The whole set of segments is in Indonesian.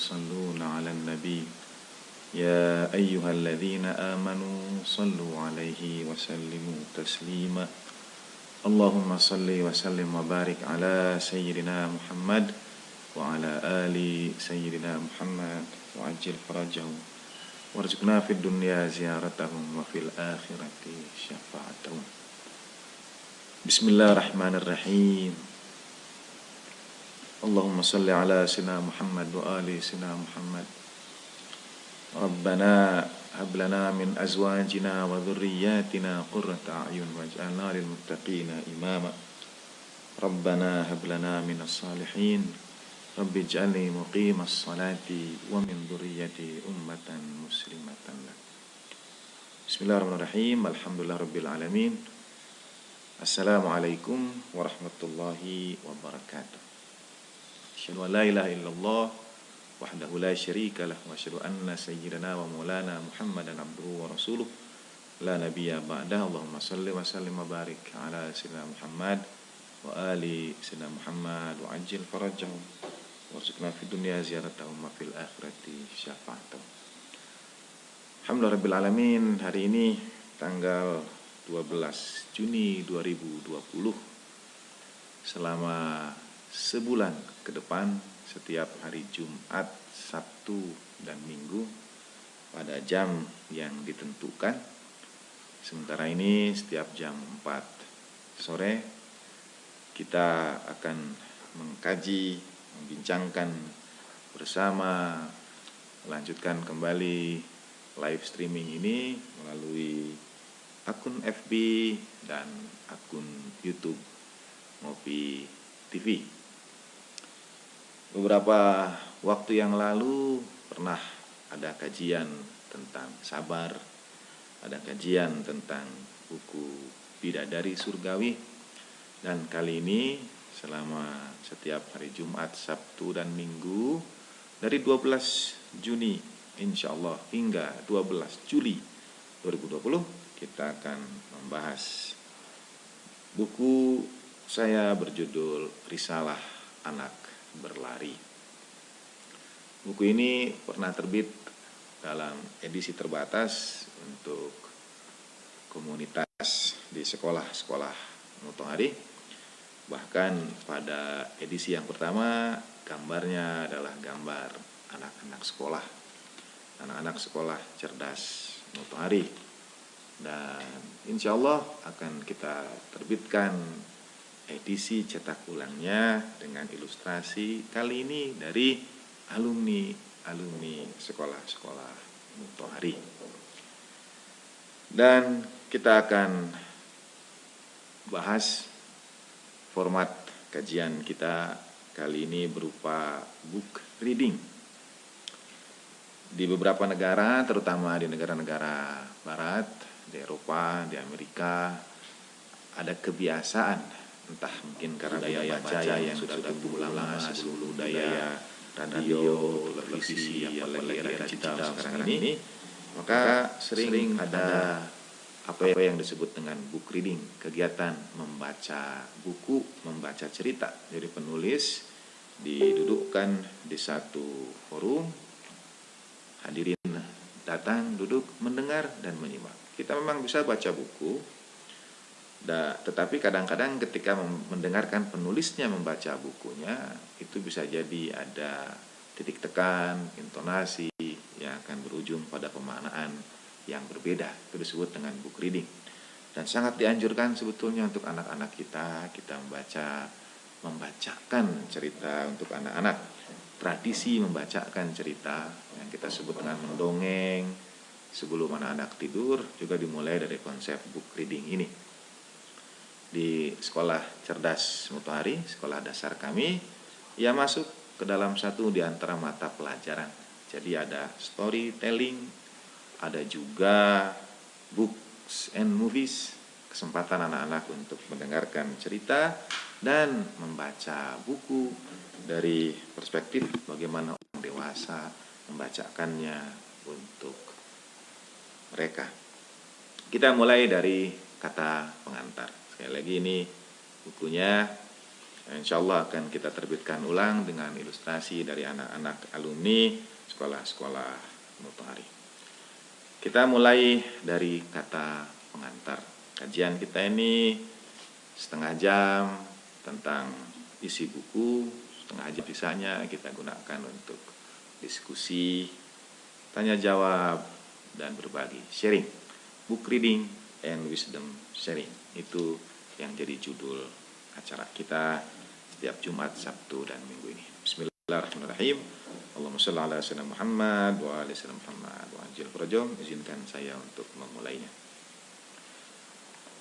يصلون على النبي يا أيها الذين آمنوا صلوا عليه وسلموا تسليما اللهم صل وسلم وبارك على سيدنا محمد وعلى آل سيدنا محمد وعجل فرجهم وارزقنا في الدنيا زيارتهم وفي الآخرة شفاعتهم. Bismillahirrahmanirrahim. Allahumma salli ala sayyidina Muhammad wa ali sayyidina Muhammad. Rabbana hab lana min azwajina wa dhurriyyatina qurrata a'yun waj'alna lil muttaqina imama. Rabbana hab lana minas salihin. Rabbi ij'alni muqimas salati wa min dhurriyyati ummatan muslimatan lak. Bismillahirrahmanirrahim. Alhamdulillahirabbil alamin. Assalamualaikum warahmatullahi wabarakatuh. Asyhadu an la ilaha illallah wahdahu la syarika lah wa asyhadu anna sayyidana wa maulana Muhammadan abduhu wa rasuluh la nabiyya ba'dah. Allahumma shalli wa sallim wa barik ala sayyidina Muhammad wa ali sayyidina Muhammad wa ajil farajahum warzuqna fid dunya ziyaratahum wa fil akhirati syafa'atahum. Alhamdulillah rabbil alamin. Hari ini tanggal 12 Juni 2020, selama sebulan ke depan setiap hari Jumat, Sabtu, dan Minggu pada jam yang ditentukan. Sementara ini setiap jam 4 sore kita akan mengkaji, membincangkan bersama, melanjutkan kembali live streaming ini melalui akun FB dan akun YouTube Ngopi TV. Beberapa waktu yang lalu pernah ada kajian tentang sabar, ada kajian tentang buku Bidadari Surgawi, dan kali ini selama setiap hari Jumat, Sabtu, dan Minggu dari 12 Juni insyaallah hingga 12 Juli 2020 kita akan membahas buku saya berjudul Risalah Anak Berlari. Buku ini pernah terbit dalam edisi terbatas untuk komunitas di sekolah-sekolah Mutahari. Bahkan pada edisi yang pertama gambarnya adalah gambar anak-anak sekolah cerdas Mutahari. Dan insya Allah akan kita terbitkan edisi cetak ulangnya dengan ilustrasi kali ini dari alumni sekolah-sekolah Mutahari. Dan kita akan bahas format kajian kita kali ini berupa book reading. Di beberapa negara, terutama di negara-negara barat, di Eropa, di Amerika, ada kebiasaan, entah mungkin karena budaya baca yang sudah tumbuh lama sebelum budaya radio, televisi, apalagi era digital sekarang ini, maka sering ada apa yang disebut dengan book reading, kegiatan membaca buku, membaca cerita. Jadi penulis didudukkan di satu forum, hadirin datang, duduk, mendengar, dan menyimak. Kita memang bisa baca buku, tetapi kadang-kadang ketika mendengarkan penulisnya membaca bukunya, itu bisa jadi ada titik tekan, intonasi yang akan berujung pada pemaknaan yang berbeda. Itu disebut dengan book reading. Dan sangat dianjurkan sebetulnya untuk anak-anak kita membacakan cerita untuk anak-anak. Tradisi membacakan cerita yang kita sebut dengan mendongeng sebelum anak-anak tidur juga dimulai dari konsep book reading ini. Di sekolah cerdas Mutahari, sekolah dasar kami, ia masuk ke dalam satu di antara mata pelajaran. Jadi ada storytelling, ada juga books and movies, kesempatan anak-anak untuk mendengarkan cerita dan membaca buku dari perspektif bagaimana orang dewasa membacakannya untuk mereka. Kita mulai dari kata pengantar. Sekali lagi ini bukunya Insya Allah akan kita terbitkan ulang dengan ilustrasi dari anak-anak alumni sekolah-sekolah Mutahari. Kita mulai dari kata pengantar. Kajian kita ini setengah jam tentang isi buku, setengah jam sisanya kita gunakan untuk diskusi, tanya jawab, dan berbagi, sharing. Book reading and wisdom sharing, itu yang jadi judul acara kita setiap Jumat, Sabtu, dan Minggu ini. Bismillahirrahmanirrahim. Allahumma shalli ala sayyidina Muhammad wa ala sayyidina Muhammad wa ajil farajum. Izinkan saya untuk memulainya.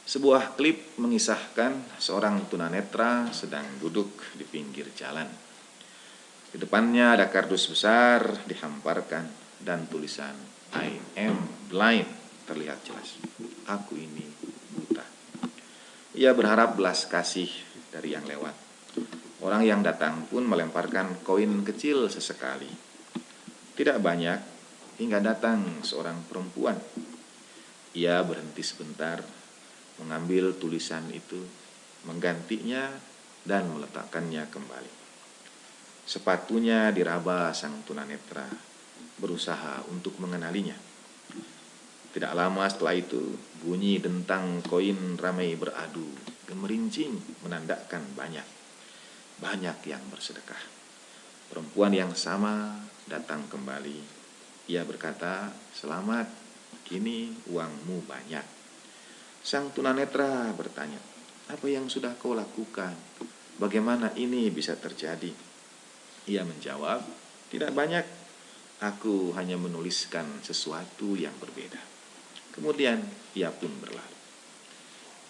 Sebuah klip mengisahkan seorang tunanetra sedang duduk di pinggir jalan. Di depannya ada kardus besar dihamparkan dan tulisan I am blind terlihat jelas. Aku ini buta. Ia berharap belas kasih dari yang lewat. Orang yang datang pun melemparkan koin kecil sesekali. Tidak banyak, hingga datang seorang perempuan. Ia berhenti sebentar, mengambil tulisan itu, menggantinya, dan meletakkannya kembali. Sepatunya diraba sang tunanetra, berusaha untuk mengenalinya. Tidak lama setelah itu, bunyi dentang koin ramai beradu, gemerincing menandakan banyak yang bersedekah. Perempuan yang sama datang kembali. Ia berkata, "Selamat, kini uangmu banyak." Sang tunanetra bertanya, "Apa yang sudah kau lakukan? Bagaimana ini bisa terjadi?" Ia menjawab, "Tidak banyak. Aku hanya menuliskan sesuatu yang berbeda." Kemudian ia pun berlalu.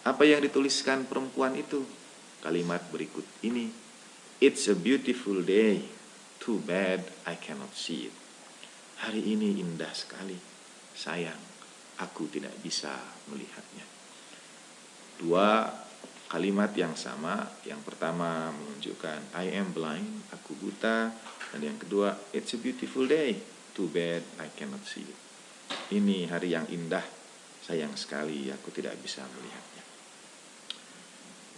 Apa yang dituliskan perempuan itu? Kalimat berikut ini. It's a beautiful day. Too bad I cannot see it. Hari ini indah sekali. Sayang, aku tidak bisa melihatnya. Dua kalimat yang sama. Yang pertama menunjukkan I am blind, aku buta. Dan yang kedua, it's a beautiful day. Too bad I cannot see it. Ini hari yang indah, sayang sekali aku tidak bisa melihatnya.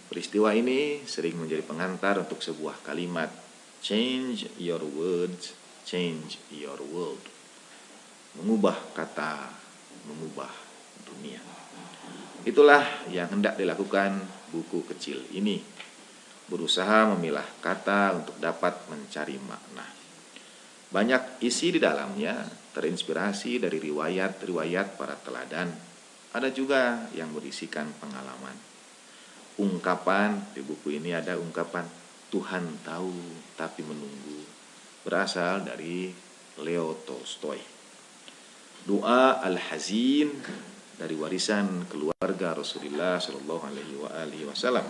Peristiwa ini sering menjadi pengantar untuk sebuah kalimat, change your words, change your world. Mengubah kata, mengubah dunia. Itulah yang hendak dilakukan buku kecil ini. Berusaha memilah kata untuk dapat mencari makna. Banyak isi di dalamnya terinspirasi dari riwayat-riwayat para teladan. Ada juga yang berisikan pengalaman. Ungkapan di buku ini ada ungkapan Tuhan tahu tapi menunggu, berasal dari Leo Tolstoy. Doa Al-Hazin dari warisan keluarga Rasulullah Shallallahu Alaihi Wasallam.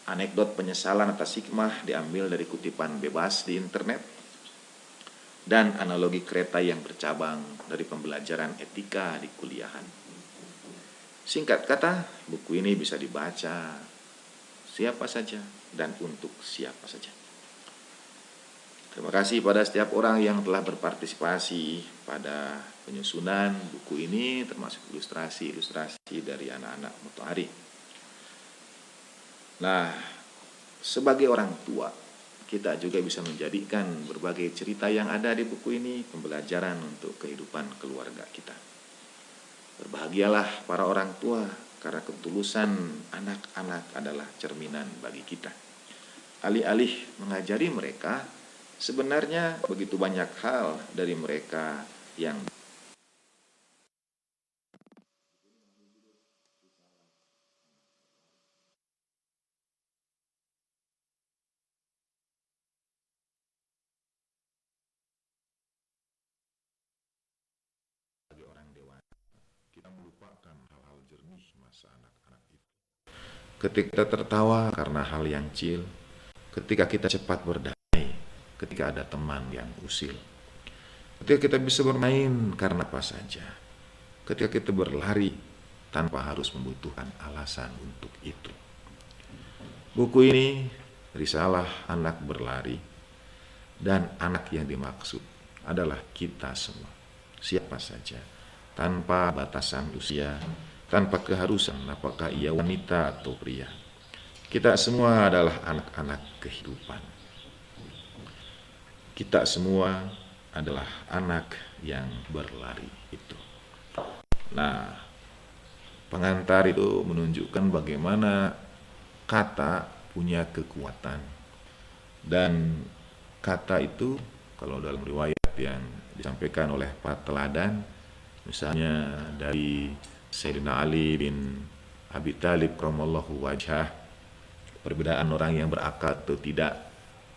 Anekdot penyesalan atas hikmah diambil dari kutipan bebas di internet. Dan analogi kereta yang bercabang dari pembelajaran etika di kuliahan. Singkat kata, buku ini bisa dibaca siapa saja dan untuk siapa saja. Terima kasih pada setiap orang yang telah berpartisipasi pada penyusunan buku ini, termasuk ilustrasi dari anak-anak Mutahari. Nah, sebagai orang tua, kita juga bisa menjadikan berbagai cerita yang ada di buku ini pembelajaran untuk kehidupan keluarga kita. Berbahagialah para orang tua, karena ketulusan anak-anak adalah cerminan bagi kita. Alih-alih mengajari mereka, sebenarnya begitu banyak hal dari mereka yang kita melupakan hal-hal jernih masa anak-anak itu. Ketika kita tertawa karena hal yang kecil, ketika kita cepat berdamai, ketika ada teman yang usil, ketika kita bisa bermain karena apa saja, ketika kita berlari tanpa harus membutuhkan alasan untuk itu. Buku ini risalah anak berlari, dan anak yang dimaksud adalah kita semua, siapa saja, tanpa batasan usia, tanpa keharusan apakah ia wanita atau pria. Kita semua adalah anak-anak kehidupan. Kita semua adalah anak yang berlari itu. Nah, pengantar itu menunjukkan bagaimana kata punya kekuatan. Dan kata itu kalau dalam riwayat yang disampaikan oleh para teladan, misalnya dari Sayyidina Ali bin Abi Thalib karramallahu wajhah, perbedaan orang yang berakal atau tidak.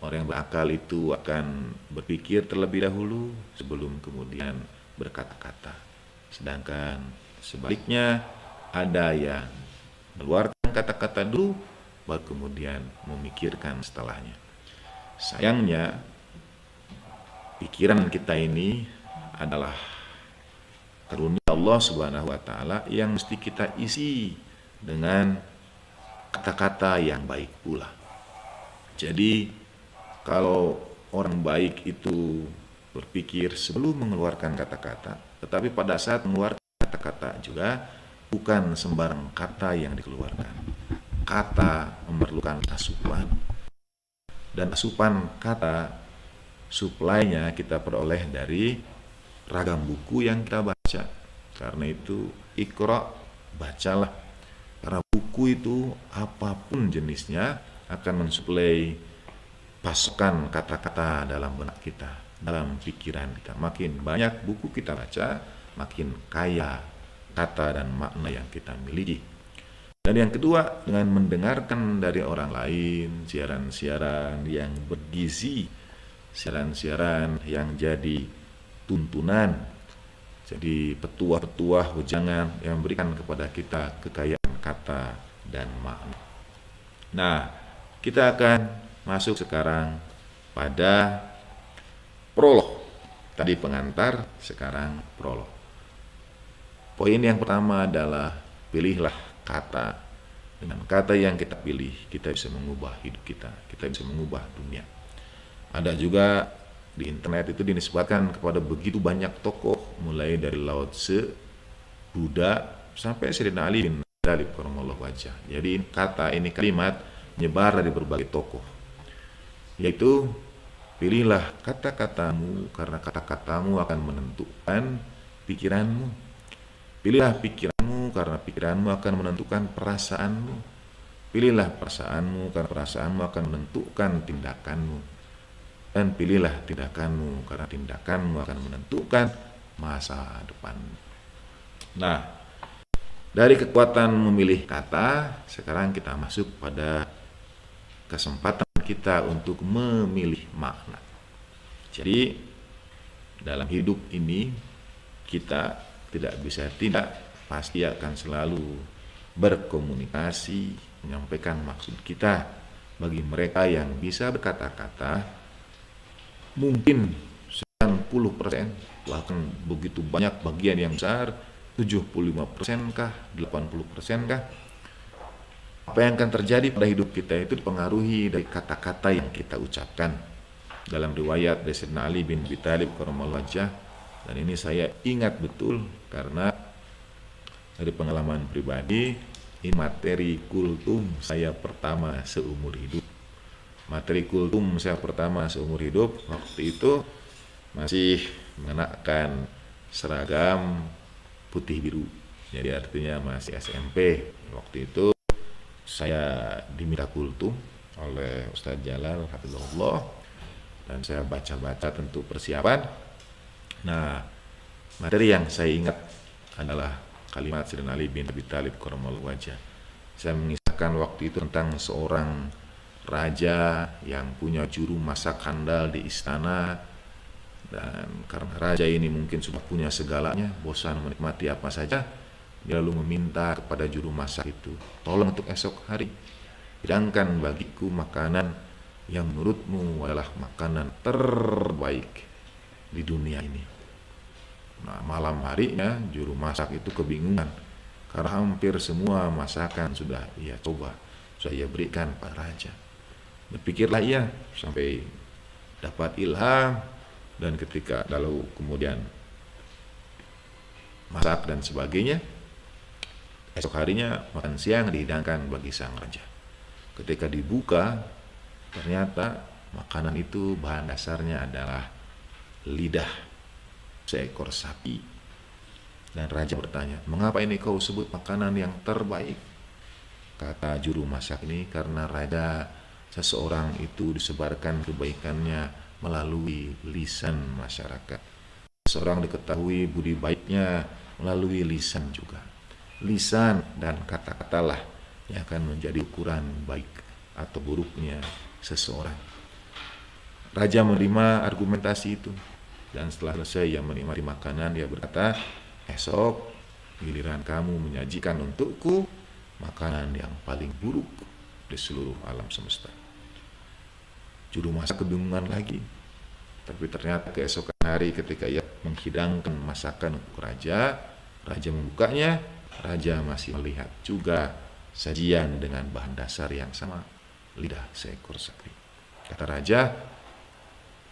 Orang yang berakal itu akan berpikir terlebih dahulu sebelum kemudian berkata-kata. Sedangkan sebaliknya ada yang mengeluarkan kata-kata dulu baru kemudian memikirkan setelahnya. Sayangnya pikiran kita ini adalah karunia Allah Subhanahu wa taala yang mesti kita isi dengan kata-kata yang baik pula. Jadi kalau orang baik itu berpikir sebelum mengeluarkan kata-kata, tetapi pada saat mengeluarkan kata-kata juga bukan sembarang kata yang dikeluarkan. Kata memerlukan asupan. Dan asupan kata suplainya kita peroleh dari ragam buku yang kita baca. Karena itu Iqra, bacalah. Karena buku itu apapun jenisnya akan mensuplai pasukan kata-kata dalam benak kita, dalam pikiran kita. Makin banyak buku kita baca, makin kaya kata dan makna yang kita miliki. Dan yang kedua, dengan mendengarkan dari orang lain siaran-siaran yang bergizi, siaran-siaran yang jadi tuntunan, jadi petuah-petuah wejangan yang memberikan kepada kita kekayaan kata dan makna. Nah, kita akan masuk sekarang pada prolog. Tadi pengantar, sekarang prolog. Poin yang pertama adalah pilihlah kata. Dengan kata yang kita pilih, kita bisa mengubah hidup kita. Kita bisa mengubah dunia. Ada juga di internet itu dinisbatkan kepada begitu banyak tokoh, mulai dari Lao Tse, Buddha, sampai Sayyidina Ali bin Abi Thalib karramallahu wajhah. Jadi kata ini kalimat menyebar dari berbagai tokoh. Yaitu pilihlah kata-katamu karena kata-katamu akan menentukan pikiranmu. Pilihlah pikiranmu karena pikiranmu akan menentukan perasaanmu. Pilihlah perasaanmu karena perasaanmu akan menentukan tindakanmu. Dan pilihlah tindakanmu karena tindakanmu akan menentukan masa depanmu. Nah, dari kekuatan memilih kata, sekarang kita masuk pada kesempatan kita untuk memilih makna. Jadi dalam hidup ini kita tidak bisa tidak, pasti akan selalu berkomunikasi, menyampaikan maksud kita. Bagi mereka yang bisa berkata-kata, mungkin 90%, bahkan begitu banyak bagian yang besar, 75% kah, 80% kah, apa yang akan terjadi pada hidup kita itu dipengaruhi dari kata-kata yang kita ucapkan. Dalam riwayat dari Sayyidina Ali bin Abi Thalib karramallahu wajhah, dan ini saya ingat betul karena dari pengalaman pribadi, ini materi kultum saya pertama seumur hidup. Materi kultum saya pertama seumur hidup, waktu itu masih mengenakan seragam putih biru. Jadi artinya masih SMP. Waktu itu saya diminta kultum oleh Ustadz Jalal hafizahullah, dan saya baca-baca tentu persiapan. Nah, materi yang saya ingat adalah kalimat Sayyidina Ali bin Abi Thalib karramallahu wajhah. Saya mengisahkan waktu itu tentang seorang raja yang punya juru masak handal di istana, dan karena raja ini mungkin sudah punya segalanya, bosan menikmati apa saja, dia lalu meminta kepada juru masak itu, tolong untuk esok hari hidangkan bagiku makanan yang menurutmu adalah makanan terbaik di dunia ini. Nah, malam harinya juru masak itu kebingungan karena hampir semua masakan sudah ia coba, sudah ia berikan pada raja. Berpikirlah ia sampai dapat ilham, dan ketika lalu kemudian masak dan sebagainya, esok harinya makan siang dihidangkan bagi sang raja. Ketika dibuka, ternyata makanan itu bahan dasarnya adalah lidah seekor sapi. Dan raja bertanya, mengapa ini kau sebut makanan yang terbaik? Kata juru masak ini, karena raja seseorang itu disebarkan kebaikannya melalui lisan masyarakat. Seseorang diketahui budi baiknya melalui lisan juga. Lisan dan kata-katalah yang akan menjadi ukuran baik atau buruknya seseorang. Raja menerima argumentasi itu, dan setelah selesai ia menikmati makanan, dia berkata, esok giliran kamu menyajikan untukku makanan yang paling buruk di seluruh alam semesta. Juru masak kebingungan lagi, tapi ternyata keesokan hari ketika ia menghidangkan masakan untuk raja membukanya, raja masih melihat juga sajian dengan bahan dasar yang sama, lidah seekor sapi. Kata raja,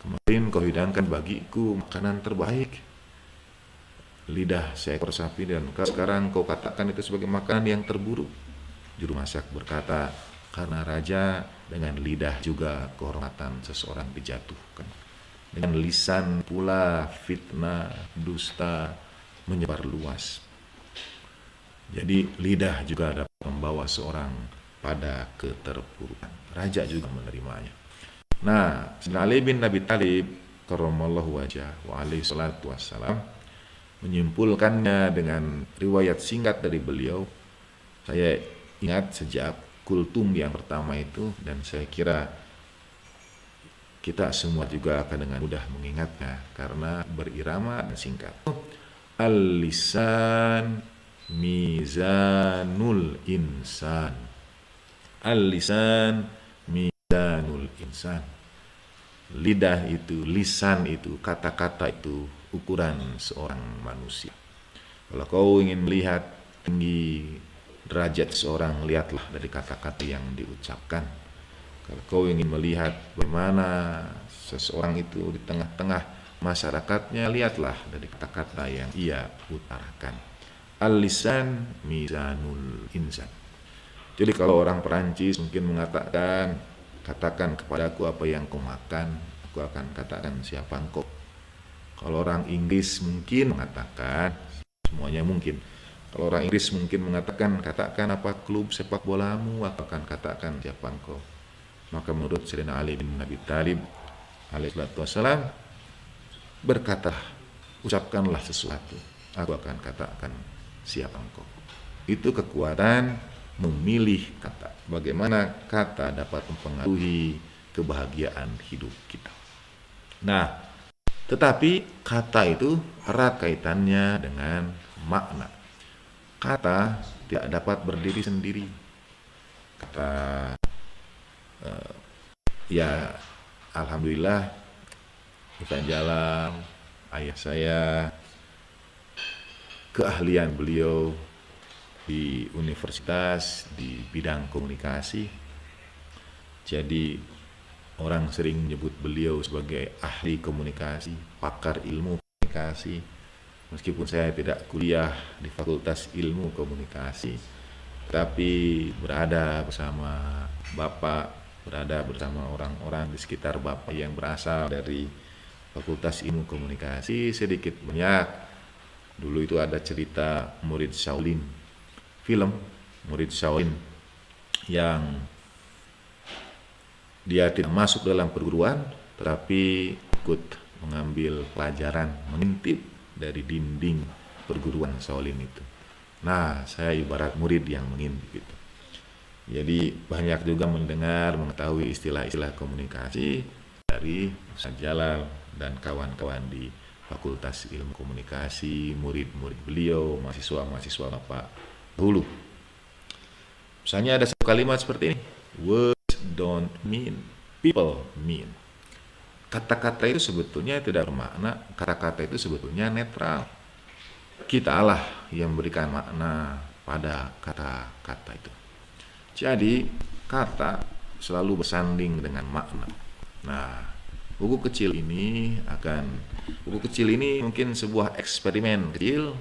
kemarin kau hidangkan bagiku makanan terbaik, lidah seekor sapi, dan sekarang kau katakan itu sebagai makanan yang terburuk. Juru masak berkata, karena raja dengan lidah juga kehormatan seseorang dijatuhkan. Dengan lisan pula fitnah, dusta menyebar luas. Jadi lidah juga dapat membawa seorang pada keterpurukan. Raja juga menerimanya. Nah, Sayyidina Ali bin Abi Thalib karramallahu wajhah wa alaihi salatu wassalam menyimpulkannya dengan riwayat singkat dari beliau. Saya ingat sejak kultum yang pertama itu, dan saya kira kita semua juga akan dengan mudah mengingatnya karena berirama dan singkat. Al-lisan mizanul insan. Al-lisan mizanul insan. Lidah itu, lisan itu, kata-kata itu ukuran seorang manusia. Kalau kau ingin melihat tinggi derajat seorang, lihatlah dari kata-kata yang diucapkan. Kalau kau ingin melihat bagaimana seseorang itu di tengah-tengah masyarakatnya, lihatlah dari kata-kata yang ia utarakan. Al-lisan mizanul insan. Jadi kalau orang Perancis mungkin mengatakan, katakan kepadaku apa yang kau makan, aku akan katakan siapa engkau. Kalau orang Inggris mungkin mengatakan, semuanya mungkin. Kalau orang Inggris mungkin mengatakan, katakan apa klub sepak bolamu, aku akan katakan siapa engkau. Maka menurut Sayyidina Ali bin Abi Thalib alaihi wassalam berkata, ucapkanlah sesuatu, aku akan katakan siapa engkau. Itu kekuatan memilih kata. Bagaimana kata dapat mempengaruhi kebahagiaan hidup kita. Nah, tetapi kata itu erat kaitannya dengan makna. Kata tidak dapat berdiri sendiri. Kata ya alhamdulillah Ustaz Jalal, ayah saya, keahlian beliau di universitas di bidang komunikasi. Jadi orang sering menyebut beliau sebagai ahli komunikasi, pakar ilmu komunikasi. Meskipun saya tidak kuliah di Fakultas Ilmu Komunikasi, tapi berada bersama Bapak, berada bersama orang-orang di sekitar Bapak yang berasal dari Fakultas Ilmu Komunikasi, sedikit banyak. Dulu itu ada cerita murid Shaolin, film murid Shaolin yang dia tidak masuk dalam perguruan, tetapi ikut mengambil pelajaran, mengintip dari dinding perguruan Shaolin itu. Nah, saya ibarat murid yang mengintip itu. Jadi banyak juga mendengar, mengetahui istilah-istilah komunikasi dari Ustaz Jalal dan kawan-kawan di Fakultas Ilmu Komunikasi, murid-murid beliau, mahasiswa-mahasiswa Bapak dulu. Misalnya ada satu kalimat seperti ini, words don't mean, people mean. Kata-kata itu sebetulnya tidak bermakna, kata-kata itu sebetulnya netral. Kita Allah yang memberikan makna pada kata-kata itu. Jadi kata selalu bersanding dengan makna. Nah, buku kecil ini mungkin sebuah eksperimen kecil,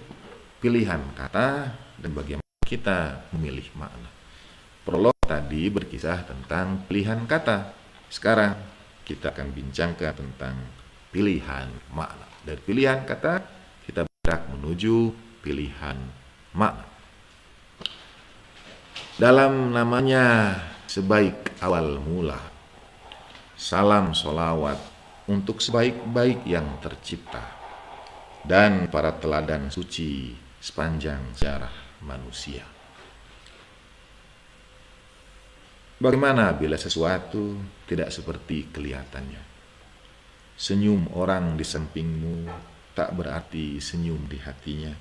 pilihan kata dan bagaimana kita memilih makna. Prolog tadi berkisah tentang pilihan kata. Sekarang kita akan bincangkan tentang pilihan makna. Dari pilihan kata kita bergerak menuju pilihan makna. Dalam namanya sebaik awal mula, salam solawat untuk sebaik-baik yang tercipta dan para teladan suci sepanjang sejarah manusia. Bagaimana bila sesuatu tidak seperti kelihatannya? Senyum orang di sampingmu tak berarti senyum di hatinya.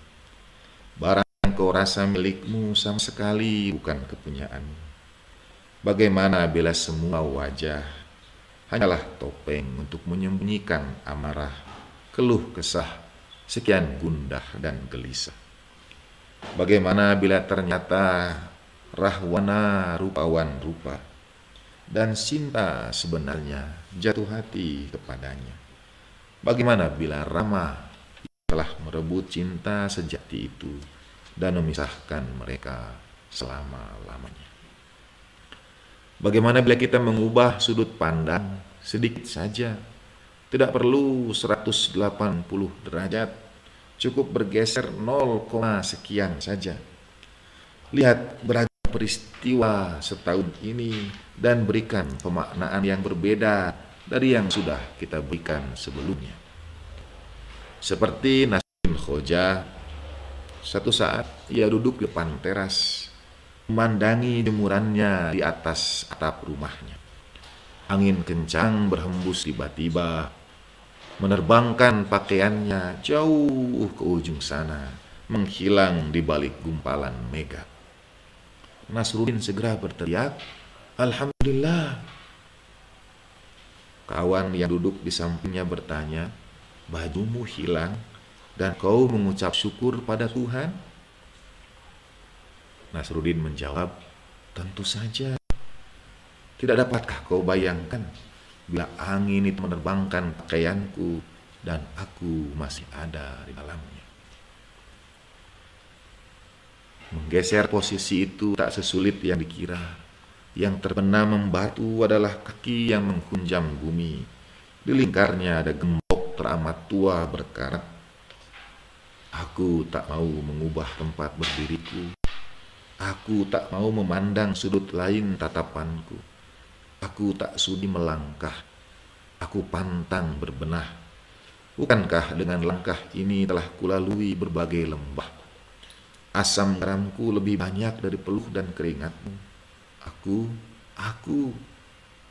Barang yang kau rasa milikmu sama sekali bukan kepunyaanmu. Bagaimana bila semua wajah hanyalah topeng untuk menyembunyikan amarah, keluh kesah, sekian gundah dan gelisah. Bagaimana bila ternyata rahwana rupawan rupa dan cinta sebenarnya jatuh hati kepadanya? Bagaimana bila Rama telah merebut cinta sejati itu dan memisahkan mereka selama-lamanya? Bagaimana bila kita mengubah sudut pandang sedikit saja? Tidak perlu 180 derajat, cukup bergeser 0, sekian saja. Lihat beragam peristiwa setahun ini dan berikan pemaknaan yang berbeda dari yang sudah kita berikan sebelumnya. Seperti Nasruddin Khoja, satu saat ia duduk di depan teras, memandangi jemurannya di atas atap rumahnya. Angin kencang berhembus tiba-tiba, menerbangkan pakaiannya jauh ke ujung sana, menghilang di balik gumpalan mega. Nasruddin segera berteriak, "Alhamdulillah." Kawan yang duduk di sampingnya bertanya, "Bajumu hilang dan kau mengucap syukur pada Tuhan?" Nasruddin menjawab, "Tentu saja. Tidak dapatkah kau bayangkan bila angin itu menerbangkan pakaianku dan aku masih ada di dalamnya?" Menggeser posisi itu tak sesulit yang dikira. Yang terkena membatu adalah kaki yang menghunjam bumi. Di lingkarnya ada gembok teramat tua berkarat. Aku tak mau mengubah tempat berdiriku. Aku tak mau memandang sudut lain tatapanku. Aku tak sudi melangkah. Aku pantang berbenah. Bukankah dengan langkah ini telah kulalui berbagai lembah? Asam garamku lebih banyak dari peluh dan keringatmu. Aku,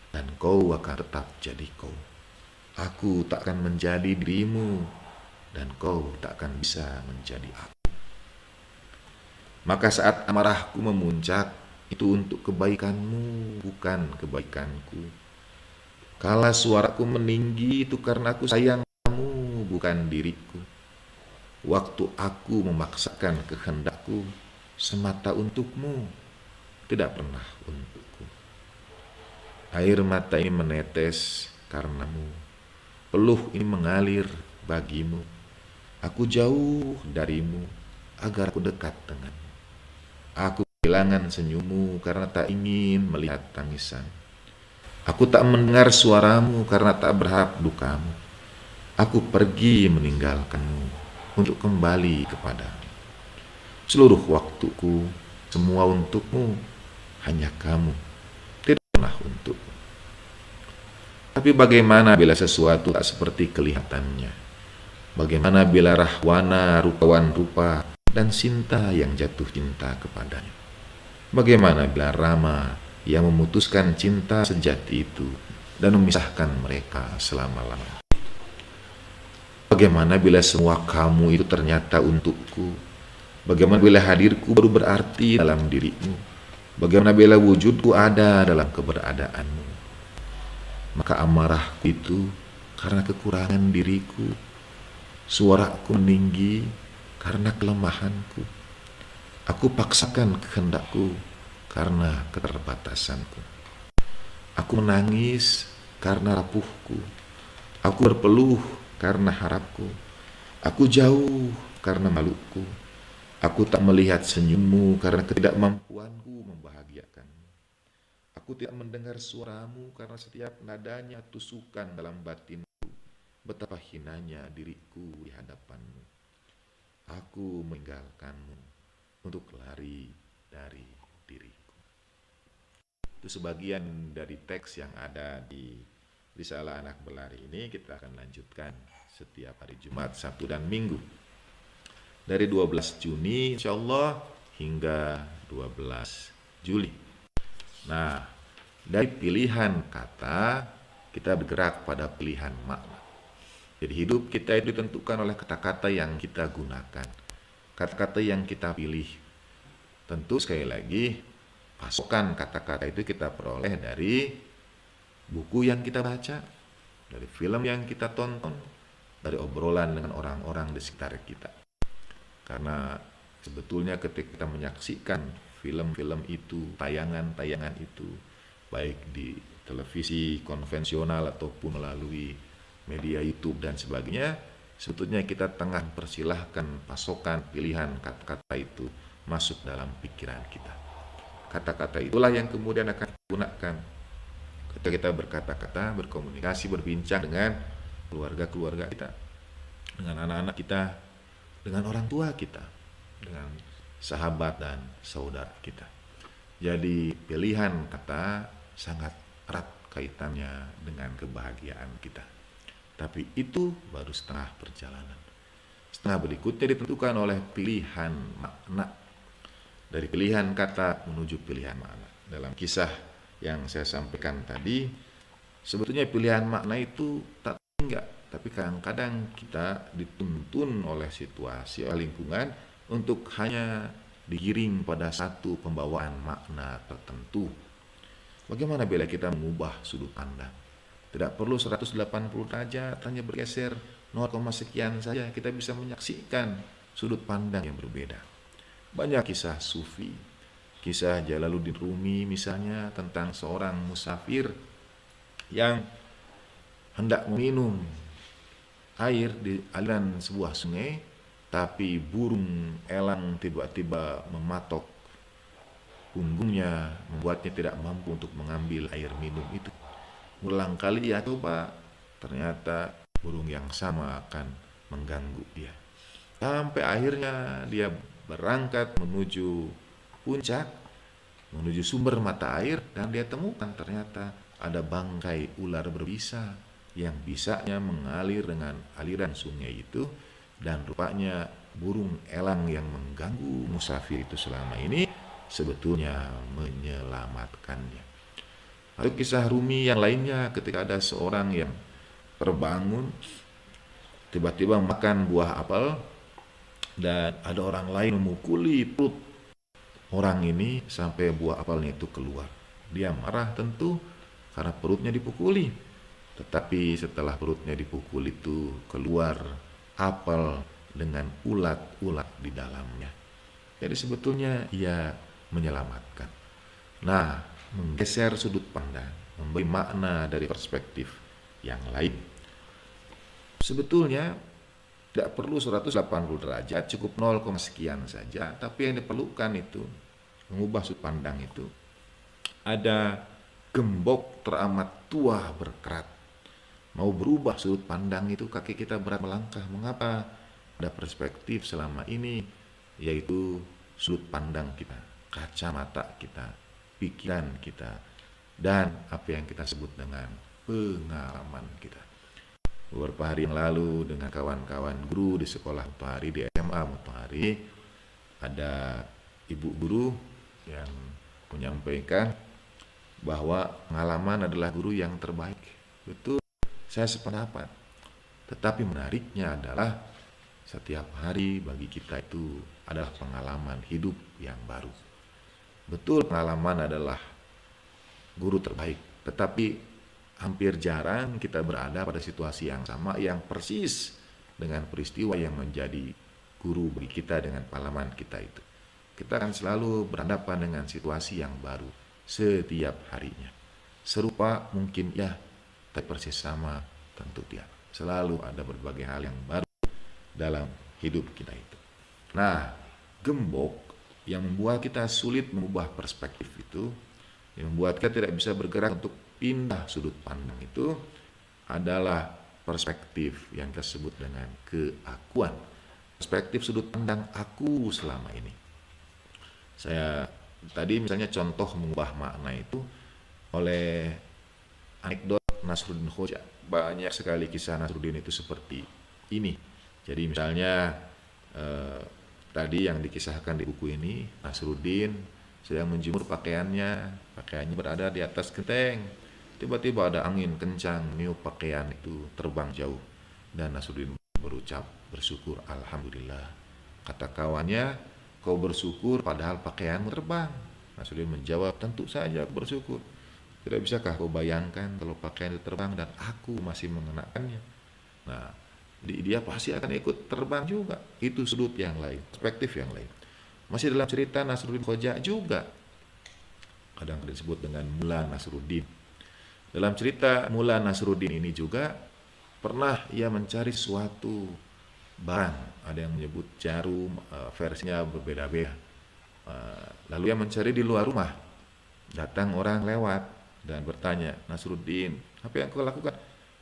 dan kau akan tetap jadi kau. Aku tak akan menjadi dirimu, dan kau tak akan bisa menjadi aku. Maka saat amarahku memuncak, itu untuk kebaikanmu, bukan kebaikanku. Kala suaraku meninggi, itu karena aku sayang kamu, bukan diriku. Waktu aku memaksakan kehendakku semata untukmu, tidak pernah untukku. Air mata ini menetes karenamu, peluh ini mengalir bagimu. Aku jauh darimu agar aku dekat denganmu. Aku kehilangan senyummu karena tak ingin melihat tangisan. Aku tak mendengar suaramu karena tak berharap dukamu. Aku pergi meninggalkanmu untuk kembali kepadamu. Seluruh waktuku semua untukmu, hanya kamu, tidak pernah untukku. Tapi bagaimana bila sesuatu tak seperti kelihatannya? Bagaimana bila rahwana rupawan rupa dan Sinta yang jatuh cinta kepadanya? Bagaimana bila Rama yang memutuskan cinta sejati itu dan memisahkan mereka selama-lamanya? Bagaimana bila semua kamu itu ternyata untukku? Bagaimana bila hadirku baru berarti dalam dirimu? Bagaimana bila wujudku ada dalam keberadaanmu? Maka amarahku itu karena kekurangan diriku. Suaraku meninggi karena kelemahanku. Aku paksakan kehendakku karena keterbatasanku. Aku menangis karena rapuhku. Aku berpeluh karena harapku. Aku jauh karena maluku. Aku tak melihat senyummu karena ketidakmampuanku membahagiakanmu. Aku tidak mendengar suaramu karena setiap nadanya tusukan dalam batinku. Betapa hinanya diriku di hadapanmu. Aku meninggalkanmu untuk lari dari diriku. Itu sebagian dari teks yang ada di Risalah Anak Berlari ini. Kita akan lanjutkan setiap hari Jumat, Sabtu, dan Minggu. Dari 12 Juni insya Allah hingga 12 Juli. Nah, dari pilihan kata kita bergerak pada pilihan makna. Jadi hidup kita itu ditentukan oleh kata-kata yang kita gunakan, kata-kata yang kita pilih. Tentu sekali lagi, pasokan kata-kata itu kita peroleh dari buku yang kita baca, dari film yang kita tonton, dari obrolan dengan orang-orang di sekitar kita. Karena sebetulnya ketika kita menyaksikan film-film itu, tayangan-tayangan itu, baik di televisi konvensional ataupun melalui media YouTube dan sebagainya, sebetulnya kita tengah persilahkan pasokan pilihan kata-kata itu masuk dalam pikiran kita. Kata-kata itulah yang kemudian akan digunakan ketika kita berkata-kata, berkomunikasi, berbincang dengan keluarga-keluarga kita, dengan anak-anak kita, dengan orang tua kita, dengan sahabat dan saudara kita. Jadi pilihan kata sangat erat kaitannya dengan kebahagiaan kita. Tapi itu baru setengah perjalanan. Setengah berikutnya ditentukan oleh pilihan makna. Dari pilihan kata menuju pilihan makna. Dalam kisah yang saya sampaikan tadi, sebetulnya pilihan makna itu tak enggak, tapi kadang-kadang kita dituntun oleh situasi, oleh lingkungan untuk hanya digiring pada satu pembawaan makna tertentu. Bagaimana bila kita mengubah sudut pandang? Tidak perlu 180 derajat, hanya bergeser 0, sekian saja kita bisa menyaksikan sudut pandang yang berbeda. Banyak kisah sufi, kisah Jalaluddin Rumi misalnya tentang seorang musafir yang hendak meminum air di aliran sebuah sungai, tapi burung elang tiba-tiba mematok punggungnya, membuatnya tidak mampu untuk mengambil air minum itu. Ulang kali ia coba, ternyata burung yang sama akan mengganggu dia. Sampai akhirnya dia berangkat menuju puncak, menuju sumber mata air, dan dia temukan ternyata ada bangkai ular berbisa yang bisanya mengalir dengan aliran sungai itu, dan rupanya burung elang yang mengganggu musafir itu selama ini sebetulnya menyelamatkannya. Lalu kisah Rumi yang lainnya ketika ada seorang yang terbangun tiba-tiba makan buah apel dan ada orang lain memukuli perut orang ini sampai buah apelnya itu keluar. Dia marah tentu karena perutnya dipukuli. Tetapi setelah perutnya dipukul itu keluar apel dengan ulat-ulat di dalamnya. Jadi sebetulnya ia menyelamatkan. Nah, menggeser sudut pandang, memberi makna dari perspektif yang lain. Sebetulnya tidak perlu 180 derajat, cukup 0, sekian saja. Tapi yang diperlukan itu, mengubah sudut pandang itu, ada gembok teramat tua berkerat. Mau berubah sudut pandang itu, kaki kita berat melangkah. Mengapa? Ada perspektif selama ini, yaitu sudut pandang kita, kacamata kita, pikiran kita, dan apa yang kita sebut dengan pengalaman kita. Beberapa hari yang lalu dengan kawan-kawan guru di sekolah Mutahari, di SMA Mutahari, ada ibu guru yang menyampaikan bahwa pengalaman adalah guru yang terbaik. Betul, saya sependapat. Tetapi menariknya adalah setiap hari bagi kita itu adalah pengalaman hidup yang baru. Betul, pengalaman adalah guru terbaik, tetapi hampir jarang kita berada pada situasi yang sama, yang persis dengan peristiwa yang menjadi guru bagi kita dengan pengalaman kita itu. Kita akan selalu berhadapan dengan situasi yang baru setiap harinya. Serupa mungkin ya, tapi persis sama tentu tidak. Selalu ada berbagai hal yang baru dalam hidup kita itu. Nah, gembok yang membuat kita sulit mengubah perspektif itu, yang membuat kita tidak bisa bergerak untuk pindah sudut pandang itu adalah perspektif yang kita sebut dengan keakuan. Perspektif sudut pandang aku selama ini. Saya tadi misalnya contoh mengubah makna itu oleh anekdot Nasruddin Hoja. Banyak sekali kisah Nasruddin itu seperti ini. Jadi misalnya tadi yang dikisahkan di buku ini, Nasruddin sedang menjemur pakaiannya berada di atas genteng. Tiba-tiba ada angin kencang, meniup pakaian itu terbang jauh. Dan Nasruddin berucap bersyukur, Alhamdulillah. Kata kawannya, kau bersyukur padahal pakaianmu terbang. Nasruddin menjawab, tentu saja aku bersyukur. Tidak bisakah kau bayangkan kalau pakaian itu terbang dan aku masih mengenakannya? Nah, dia pasti akan ikut terbang juga. Itu sudut yang lain, perspektif yang lain. Masih dalam cerita Nasruddin Hoja juga, kadang disebut dengan Mula Nasruddin. Dalam cerita Mula Nasruddin ini juga pernah ia mencari suatu barang. Ada yang menyebut jarum, versinya berbeda-beda. Lalu ia mencari di luar rumah. Datang orang lewat dan bertanya, Nasruddin, apa yang kau lakukan?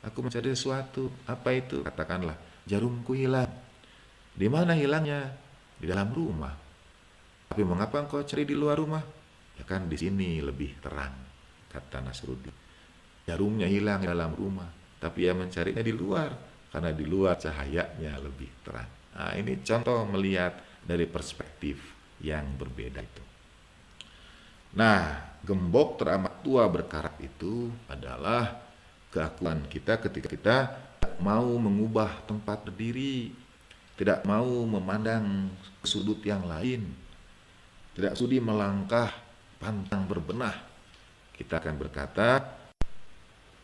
Aku mencari sesuatu. Apa itu? Katakanlah, jarumku hilang. Di mana hilangnya? Di dalam rumah. Tapi mengapa engkau cari di luar rumah? Ya kan di sini lebih terang, kata Nasruddin. Jarumnya hilang di dalam rumah, tapi ia mencarinya di luar, karena di luar cahayanya lebih terang. Nah, ini contoh melihat dari perspektif yang berbeda itu. Nah, gembok teramat tua berkarat itu adalah keakuan kita ketika kita tidak mau mengubah tempat berdiri, tidak mau memandang sudut yang lain, tidak sudi melangkah pantang berbenah. Kita akan berkata,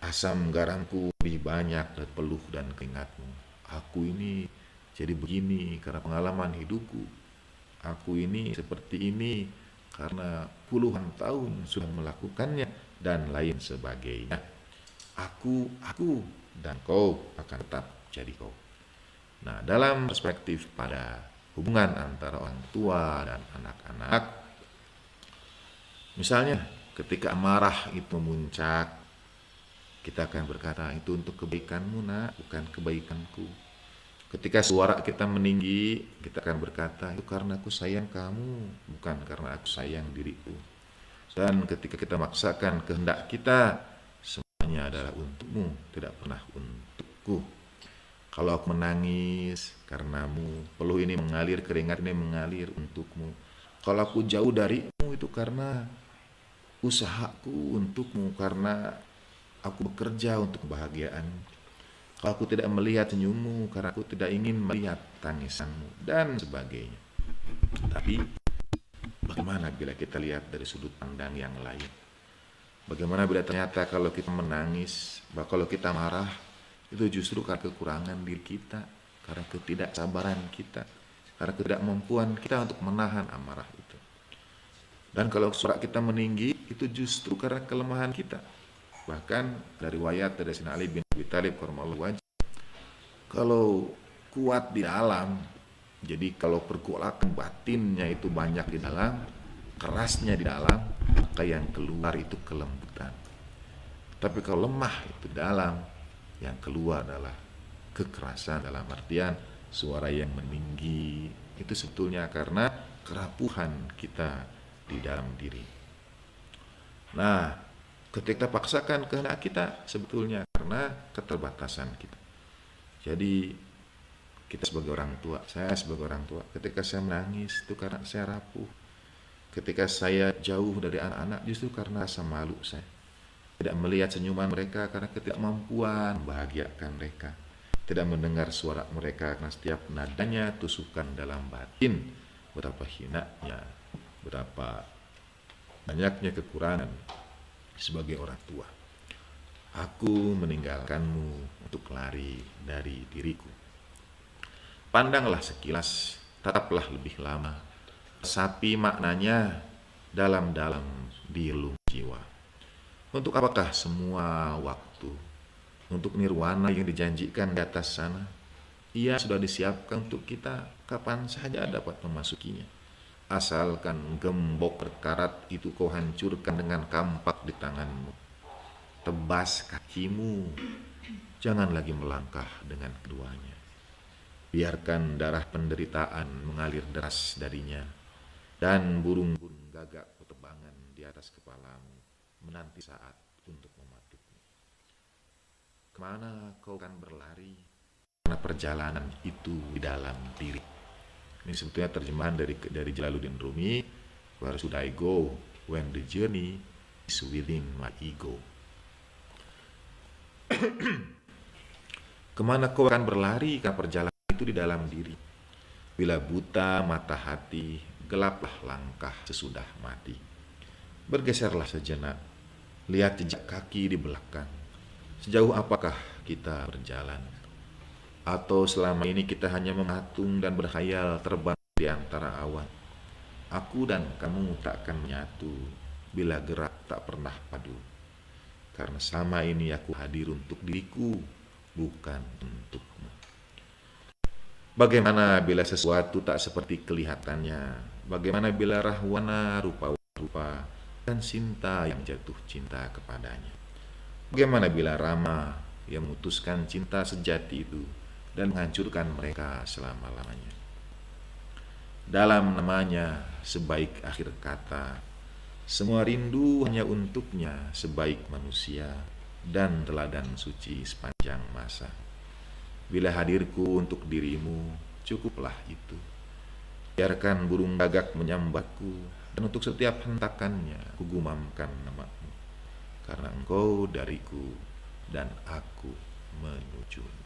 asam garamku lebih banyak dari peluh dan keringatmu. Aku ini jadi begini karena pengalaman hidupku. Aku ini seperti ini karena puluhan tahun sudah melakukannya dan lain sebagainya. Aku, dan kau akan tetap jadi kau. Nah, dalam perspektif pada hubungan antara orang tua dan anak-anak, misalnya ketika amarah itu memuncak, kita akan berkata, itu untuk kebaikanmu nak, bukan kebaikanku. Ketika suara kita meninggi, kita akan berkata, itu karena aku sayang kamu, bukan karena aku sayang diriku. Dan ketika kita maksakan kehendak kita, semuanya adalah untukmu, tidak pernah untukku. Kalau aku menangis karenamu, peluh ini mengalir, keringat ini mengalir untukmu. Kalau aku jauh darimu, itu karena usahaku untukmu, karena aku bekerja untuk kebahagiaan. Kalau aku tidak melihat senyummu, karena aku tidak ingin melihat tangisanmu, dan sebagainya. Tapi bagaimana bila kita lihat dari sudut pandang yang lain? Bagaimana bila ternyata kalau kita menangis, kalau kita marah, itu justru karena kekurangan diri kita, karena ketidaksabaran kita, karena ketidakmampuan kita untuk menahan amarah itu. Dan kalau suara kita meninggi, itu justru karena kelemahan kita. Bahkan dari riwayat dari Sayyidina Ali bin Abi Thalib karramallahu wajhah, kalau kuat di dalam, jadi kalau pergolakan batinnya itu banyak di dalam, kerasnya di dalam, maka yang keluar itu kelembutan. Tapi kalau lemah itu dalam, yang keluar adalah kekerasan, dalam artian suara yang meninggi. Itu sebetulnya karena kerapuhan kita di dalam diri. Nah, ketika paksakan kehendak kita, sebetulnya karena keterbatasan kita. Jadi kita sebagai orang tua, saya sebagai orang tua, ketika saya menangis itu karena saya rapuh. Ketika saya jauh dari anak-anak justru karena rasa malu saya. Tidak melihat senyuman mereka karena ketidakmampuan membahagiakan mereka. Tidak mendengar suara mereka karena setiap nadanya tusukan dalam batin. Betapa hinanya, betapa banyaknya kekurangan sebagai orang tua. Aku meninggalkanmu untuk lari dari diriku. Pandanglah sekilas, tataplah lebih lama. Resapi maknanya dalam-dalam di relung jiwa. Untuk apakah semua waktu? Untuk nirwana yang dijanjikan di atas sana? Ia sudah disiapkan untuk kita, kapan saja dapat memasukinya. Asalkan gembok berkarat itu kau hancurkan dengan kampak di tanganmu. Tebas kakimu, jangan lagi melangkah dengan keduanya. Biarkan darah penderitaan mengalir deras darinya, dan burung-burung gagak bertebangan di atas kepalamu, menanti saat untuk mematukmu. Kemana kau akan berlari? Karena perjalanan itu di dalam diri. Ini sebetulnya terjemahan dari Jalaluddin Rumi. Where should I go when the journey is within my ego? Kemana kau akan berlari? Karena perjalanan itu di dalam diri. Bila buta mata hati, gelaplah langkah sesudah mati. Bergeserlah sejenak, lihat jejak kaki di belakang. Sejauh apakah kita berjalan? Atau selama ini kita hanya mematung dan berkhayal terbang di antara awan? Aku dan kamu tak akan menyatu bila gerak tak pernah padu. Karena selama ini aku hadir untuk diriku, bukan untukmu. Bagaimana bila sesuatu tak seperti kelihatannya? Bagaimana bila rahwana rupa-rupa dan Sinta yang jatuh cinta kepadanya? Bagaimana bila Rama yang memutuskan cinta sejati itu dan menghancurkan mereka selama-lamanya? Dalam namanya sebaik akhir kata, semua rindu hanya untuknya sebaik manusia dan teladan suci sepanjang masa. Bila hadirku untuk dirimu, cukuplah itu. Biarkan burung gagak menyambatku, dan untuk setiap hentakannya kugumamkan namamu. Karena engkau dariku dan aku menujumu.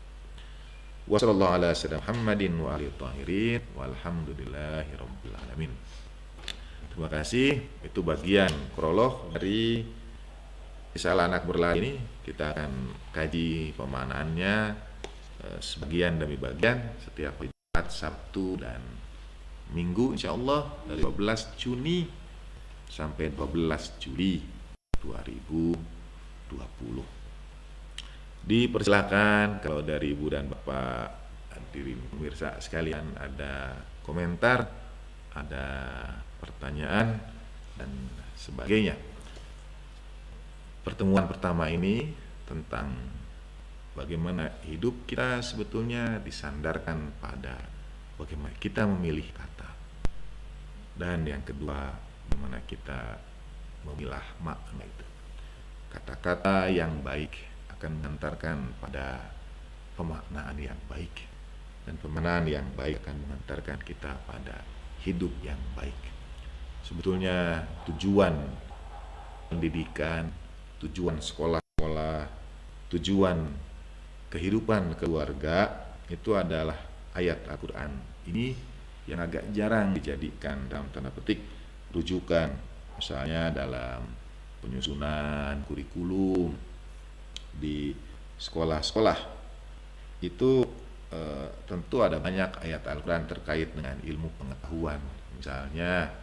Wassallallahu ala sayyidina Muhammadin wa alihi tahirin walhamdulillahi rabbil alamin. Terima kasih. Itu bagian prolog dari Risalah Anak Berlari ini. Kita akan kaji pemaknaannya sebagian demi bagian setiap Jumat, Sabtu, dan Minggu insyaallah dari 12 Juni sampai 12 Juli 2020. Dipersilakan kalau dari Ibu dan Bapak hadirin pemirsa sekalian ada komentar, ada pertanyaan dan sebagainya. Pertemuan pertama ini tentang bagaimana hidup kita sebetulnya disandarkan pada bagaimana kita memilih kata. Dan yang kedua, bagaimana kita memilah makna itu. Kata-kata yang baik akan mengantarkan pada pemaknaan yang baik, dan pemaknaan yang baik akan mengantarkan kita pada hidup yang baik. Sebetulnya tujuan pendidikan, tujuan sekolah-sekolah, tujuan kehidupan keluarga itu adalah ayat Al-Quran ini yang agak jarang dijadikan dalam tanda petik rujukan, misalnya dalam penyusunan kurikulum di sekolah-sekolah itu tentu ada banyak ayat Al-Quran terkait dengan ilmu pengetahuan, misalnya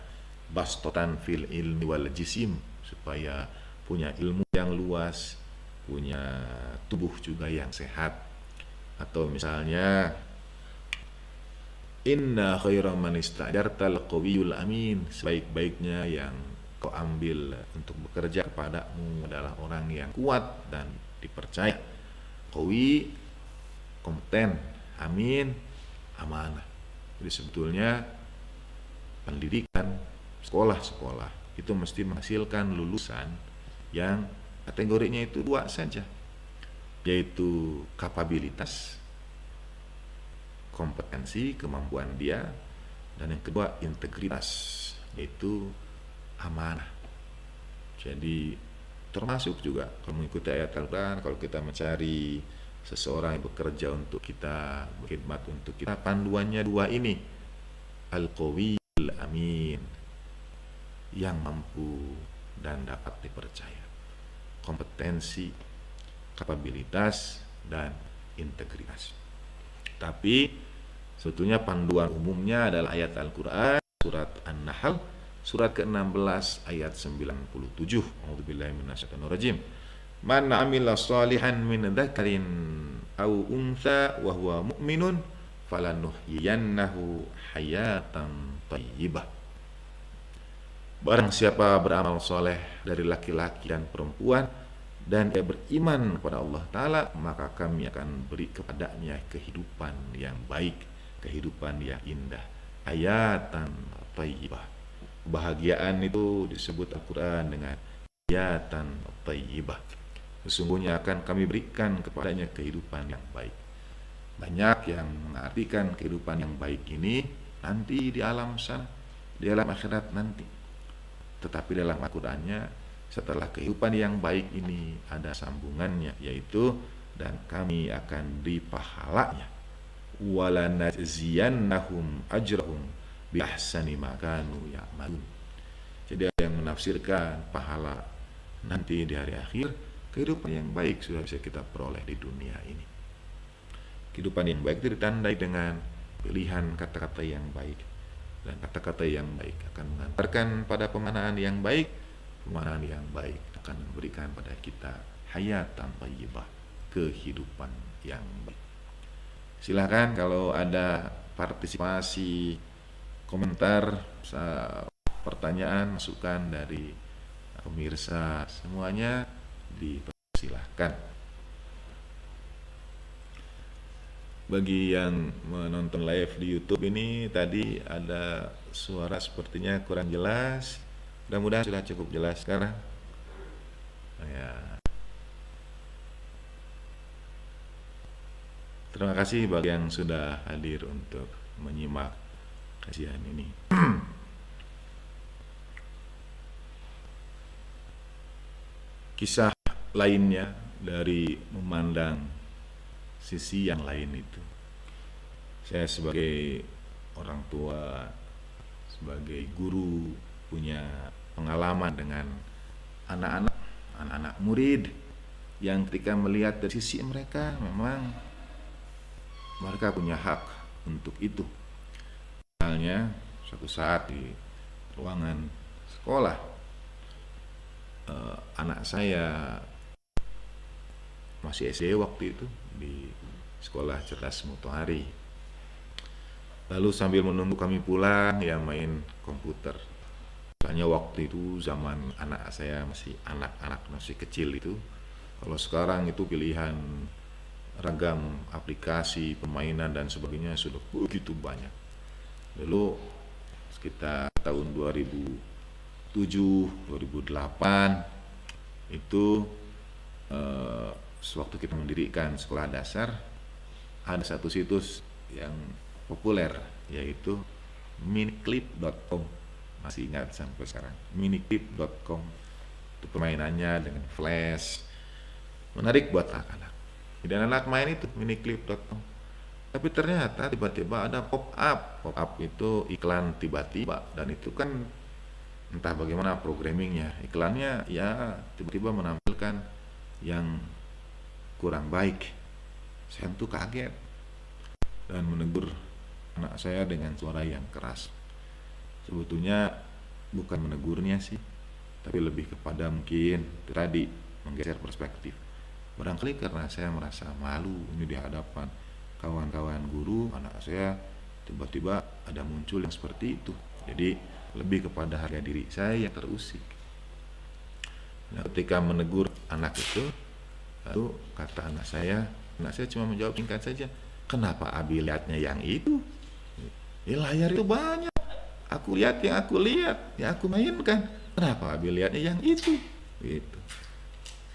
bastotan fil ilmi wal jisim, supaya punya ilmu yang luas, punya tubuh juga yang sehat. Atau misalnya inna khaira man ista'jartal qawiyul amin, sebaik-baiknya yang kau ambil untuk bekerja kepadamu adalah orang yang kuat dan dipercaya. Qawi, kompeten, amin, amanah. Jadi sebetulnya pendidikan, sekolah-sekolah itu mesti menghasilkan lulusan yang kategorinya itu dua saja, yaitu kapabilitas, kompetensi, kemampuan dia, dan yang kedua integritas, yaitu amanah. Jadi termasuk juga kalau mengikuti ayat Al-Quran, kalau kita mencari seseorang yang bekerja untuk kita, berkhidmat untuk kita, panduannya dua ini, Al-Qawiyul Amin, yang mampu dan dapat dipercaya, kompetensi, kapabilitas, dan integritas. Tapi sebetulnya panduan umumnya adalah ayat Al-Quran, surat An-Nahl, surat ke-16 ayat 97. A'udzubillahi minasyaitonir rajim. Man 'amila shalihan min dzakarin aw untha wa huwa mu'minun falanuhyiyannahu hayatan thayyibah. Barang siapa beramal soleh dari laki-laki dan perempuan dan dia beriman kepada Allah Ta'ala, maka kami akan beri kepadanya kehidupan yang baik, kehidupan yang indah. Ayatan thayyibah. Kebahagiaan itu disebut Al-Quran dengan ayatan thayyibah. Sesungguhnya akan kami berikan kepadanya kehidupan yang baik. Banyak yang mengartikan kehidupan yang baik ini nanti di alam sana, di alam akhirat nanti. Tetapi dalam Al-Qur'annya, setelah kehidupan yang baik ini ada sambungannya, yaitu dan kami akan beri pahalanya, walanajziyannahum ajrahum bi ahsani ma kanu ya'malun. Jadi ada yang menafsirkan pahala nanti di hari akhir, kehidupan yang baik sudah bisa kita peroleh di dunia ini. Kehidupan yang baik itu ditandai dengan pilihan kata-kata yang baik, dan kata-kata yang baik akan mengantarkan pada pemanaan yang baik. Pemanaan yang baik akan memberikan pada kita hayatan thayyibah, kehidupan yang baik. Silakan kalau ada partisipasi, komentar, pertanyaan, masukan dari pemirsa semuanya dipersilahkan. Bagi yang menonton live di YouTube ini, tadi ada suara sepertinya kurang jelas. Mudah-mudahan sudah cukup jelas sekarang. Ya. Terima kasih bagi yang sudah hadir untuk menyimak kajian ini. Kisah lainnya dari memandang sisi yang lain itu. Saya sebagai orang tua, sebagai guru, punya pengalaman dengan anak-anak murid yang ketika melihat dari sisi mereka, memang mereka punya hak untuk itu. Misalnya suatu saat di ruangan sekolah, anak saya masih SD waktu itu di sekolah cerdas Mutohari. Lalu sambil menunggu kami pulang, ya main komputer. Soalnya waktu itu zaman anak saya masih anak-anak masih kecil itu. Kalau sekarang itu pilihan ragam aplikasi, permainan dan sebagainya sudah begitu banyak. Dulu sekitar tahun 2007, 2008 itu sewaktu kita mendirikan sekolah dasar, ada satu situs yang populer yaitu miniclip.com. Masih ingat sampai sekarang, miniclip.com. Itu permainannya dengan flash, menarik buat anak-anak. Dan anak main itu miniclip.com. Tapi ternyata tiba-tiba ada pop-up itu iklan tiba-tiba, dan itu kan entah bagaimana programmingnya, iklannya ya tiba-tiba menampilkan yang kurang baik. Saya tuh kaget dan menegur anak saya dengan suara yang keras. Sebetulnya bukan menegurnya sih, tapi lebih kepada mungkin tadi menggeser perspektif. Barangkali karena saya merasa malu ini di hadapan kawan-kawan guru, anak saya tiba-tiba ada muncul yang seperti itu. Jadi lebih kepada harga diri saya yang terusik. Nah, ketika menegur anak itu, lalu kata anak saya cuma menjawab singkat saja, kenapa Abi lihatnya yang itu? Layar itu banyak, aku lihat yang aku mainkan. Kenapa Abi lihatnya yang itu? Gitu.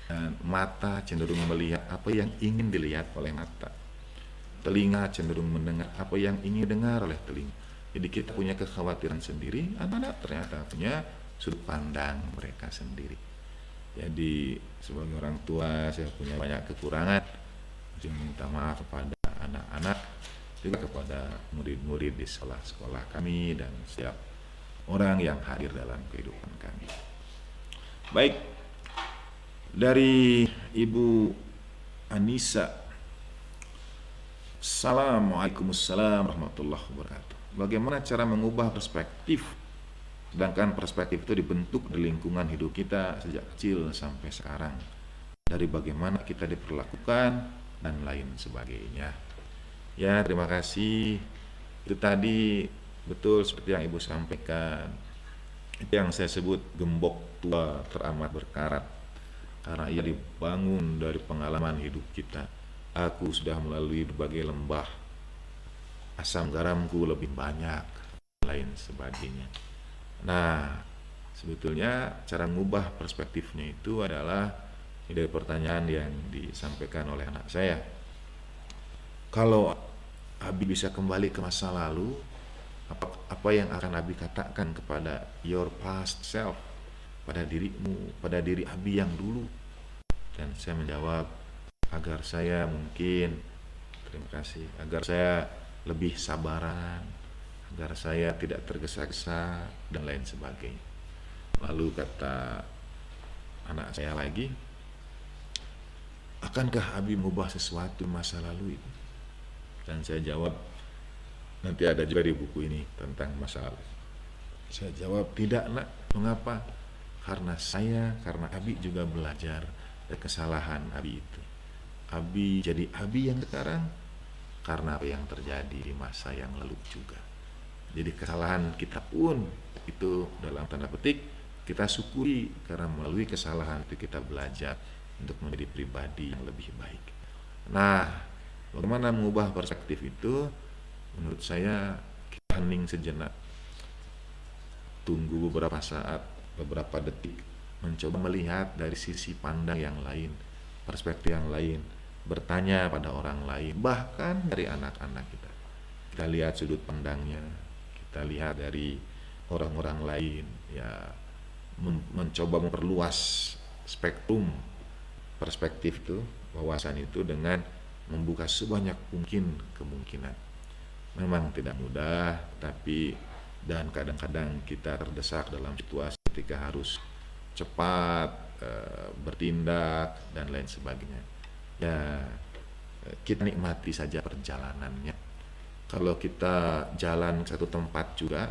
Dan mata cenderung melihat apa yang ingin dilihat oleh mata. Telinga cenderung mendengar apa yang ingin dengar oleh telinga. Jadi kita punya kekhawatiran sendiri, anak-anak ternyata punya sudut pandang mereka sendiri. Jadi sebagai orang tua saya punya banyak kekurangan. Saya minta maaf kepada anak-anak, juga kepada murid-murid di sekolah-sekolah kami dan setiap orang yang hadir dalam kehidupan kami. Baik, dari Ibu Anissa, Assalamualaikum warahmatullahi wabarakatuh. Bagaimana cara mengubah perspektif, sedangkan perspektif itu dibentuk di lingkungan hidup kita sejak kecil sampai sekarang, dari bagaimana kita diperlakukan dan lain sebagainya. Ya, terima kasih. Itu tadi betul seperti yang Ibu sampaikan. Itu yang saya sebut gembok tua teramat berkarat, karena ia dibangun dari pengalaman hidup kita. Aku sudah melalui berbagai lembah, asam garamku lebih banyak, lain sebagainya. Nah, sebetulnya cara mengubah perspektifnya itu adalah dari pertanyaan yang disampaikan oleh anak saya. Kalau Abi bisa kembali ke masa lalu, apa yang akan Abi katakan kepada your past self, pada dirimu, pada diri Abi yang dulu? Dan saya menjawab, agar saya mungkin, terima kasih, agar saya lebih sabaran, agar saya tidak tergesa-gesa, dan lain sebagainya. Lalu kata anak saya lagi, akankah Abi mengubah sesuatu masa lalu itu? Dan saya jawab, nanti ada juga di buku ini tentang masa lalu. Saya jawab, tidak nak. Mengapa? Karena Abi juga belajar dari kesalahan Abi itu. Abi jadi Abi yang sekarang karena apa yang terjadi di masa yang lalu juga. Jadi kesalahan kita pun itu dalam tanda petik kita syukuri, karena melalui kesalahan itu kita belajar untuk menjadi pribadi yang lebih baik. Nah, bagaimana mengubah perspektif itu? Menurut saya kita hening sejenak, tunggu beberapa saat, beberapa detik, mencoba melihat dari sisi pandang yang lain, perspektif yang lain, bertanya pada orang lain, bahkan dari anak-anak kita. Kita lihat sudut pandangnya, kita lihat dari orang-orang lain, ya, mencoba memperluas spektrum perspektif itu, wawasan itu, dengan membuka sebanyak mungkin kemungkinan. Memang tidak mudah, tapi dan kadang-kadang kita terdesak dalam situasi ketika harus cepat bertindak dan lain sebagainya. Ya, kita nikmati saja perjalanannya. Kalau kita jalan ke satu tempat juga,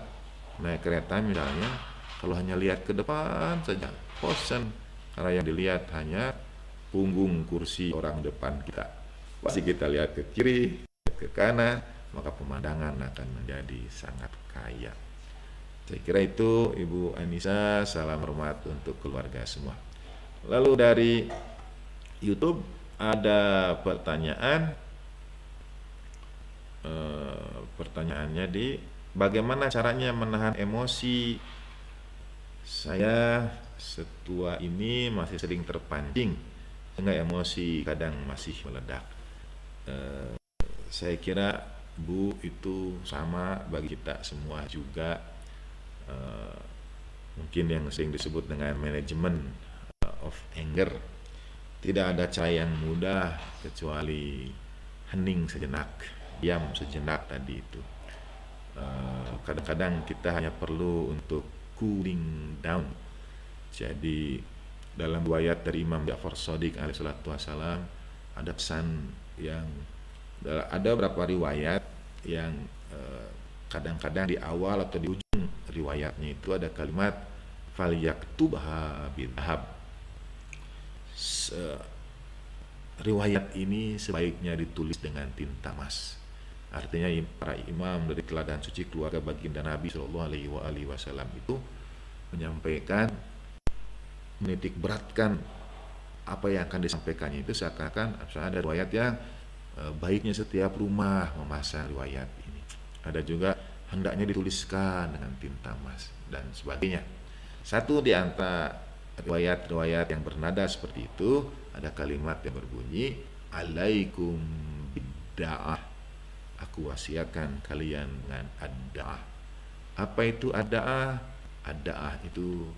naik kereta misalnya, kalau hanya lihat ke depan saja bosan, karena yang dilihat hanya punggung kursi orang depan kita. Pasti kita lihat ke kiri, ke kanan, maka pemandangan akan menjadi sangat kaya. Saya kira itu Ibu Anissa. Salam hormat untuk keluarga semua. Lalu dari YouTube ada pertanyaan, pertanyaannya di bagaimana caranya menahan emosi. Saya setua ini masih sering terpancing sehingga emosi kadang masih meledak. Saya kira Bu itu sama bagi kita semua juga. Mungkin yang sering disebut dengan manajemen of anger. Tidak ada cara yang mudah kecuali hening sejenak, diam sejenak tadi itu. Kadang-kadang kita hanya perlu untuk cooling down. Jadi dalam riwayat dari Imam Ja'far Shadiq alaihi salatu wassalam ada pesan yang ada beberapa riwayat yang kadang-kadang di awal atau di ujung riwayatnya itu ada kalimat falyaktubha bidhab. Riwayat ini sebaiknya ditulis dengan tinta emas. Artinya para imam dari teladan suci keluarga baginda Nabi Shallallahu Alaihi Wasallam itu menyampaikan, menitik beratkan apa yang akan disampaikannya itu seakan-akan ada riwayat yang baiknya setiap rumah memasang riwayat ini. Ada juga hendaknya dituliskan dengan tinta emas dan sebagainya. Satu di antara riwayat-riwayat yang bernada seperti itu ada kalimat yang berbunyi alaikum bidda'ah, aku wasiatkan kalian dengan ad-da'ah. Apa itu ad-da'ah? Ad-da'ah itu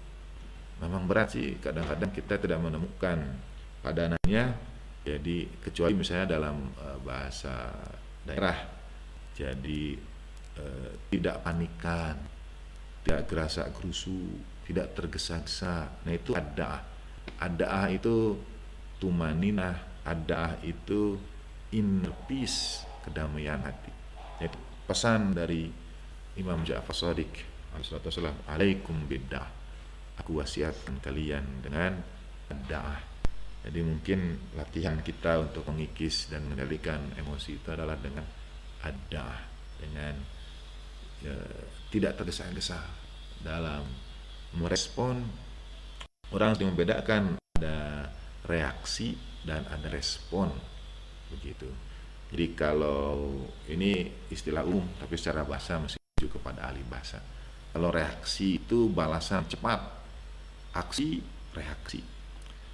memang berat sih, kadang-kadang kita tidak menemukan padanannya. Jadi kecuali misalnya dalam bahasa daerah, jadi tidak panikan, tidak gerasa gerusu, tidak tergesa-gesa. Nah itu ad-da'ah. Ad-da'ah itu tumaninah, ad-da'ah itu inner peace, kedamaian hati. Itu pesan dari Imam Ja'far Shadiq alaihissalam, alaikum bidda'ah, aku wasiatkan kalian dengan ad-da'ah. Jadi mungkin latihan kita untuk mengikis dan mengendalikan emosi itu adalah dengan ad-da'ah, dengan tidak tergesa-gesa dalam Merespon, orang harus membedakan ada reaksi dan ada respon, begitu. Jadi kalau ini istilah umum, tapi secara bahasa mesti merujuk kepada ahli bahasa. Kalau reaksi itu balasan cepat, aksi reaksi.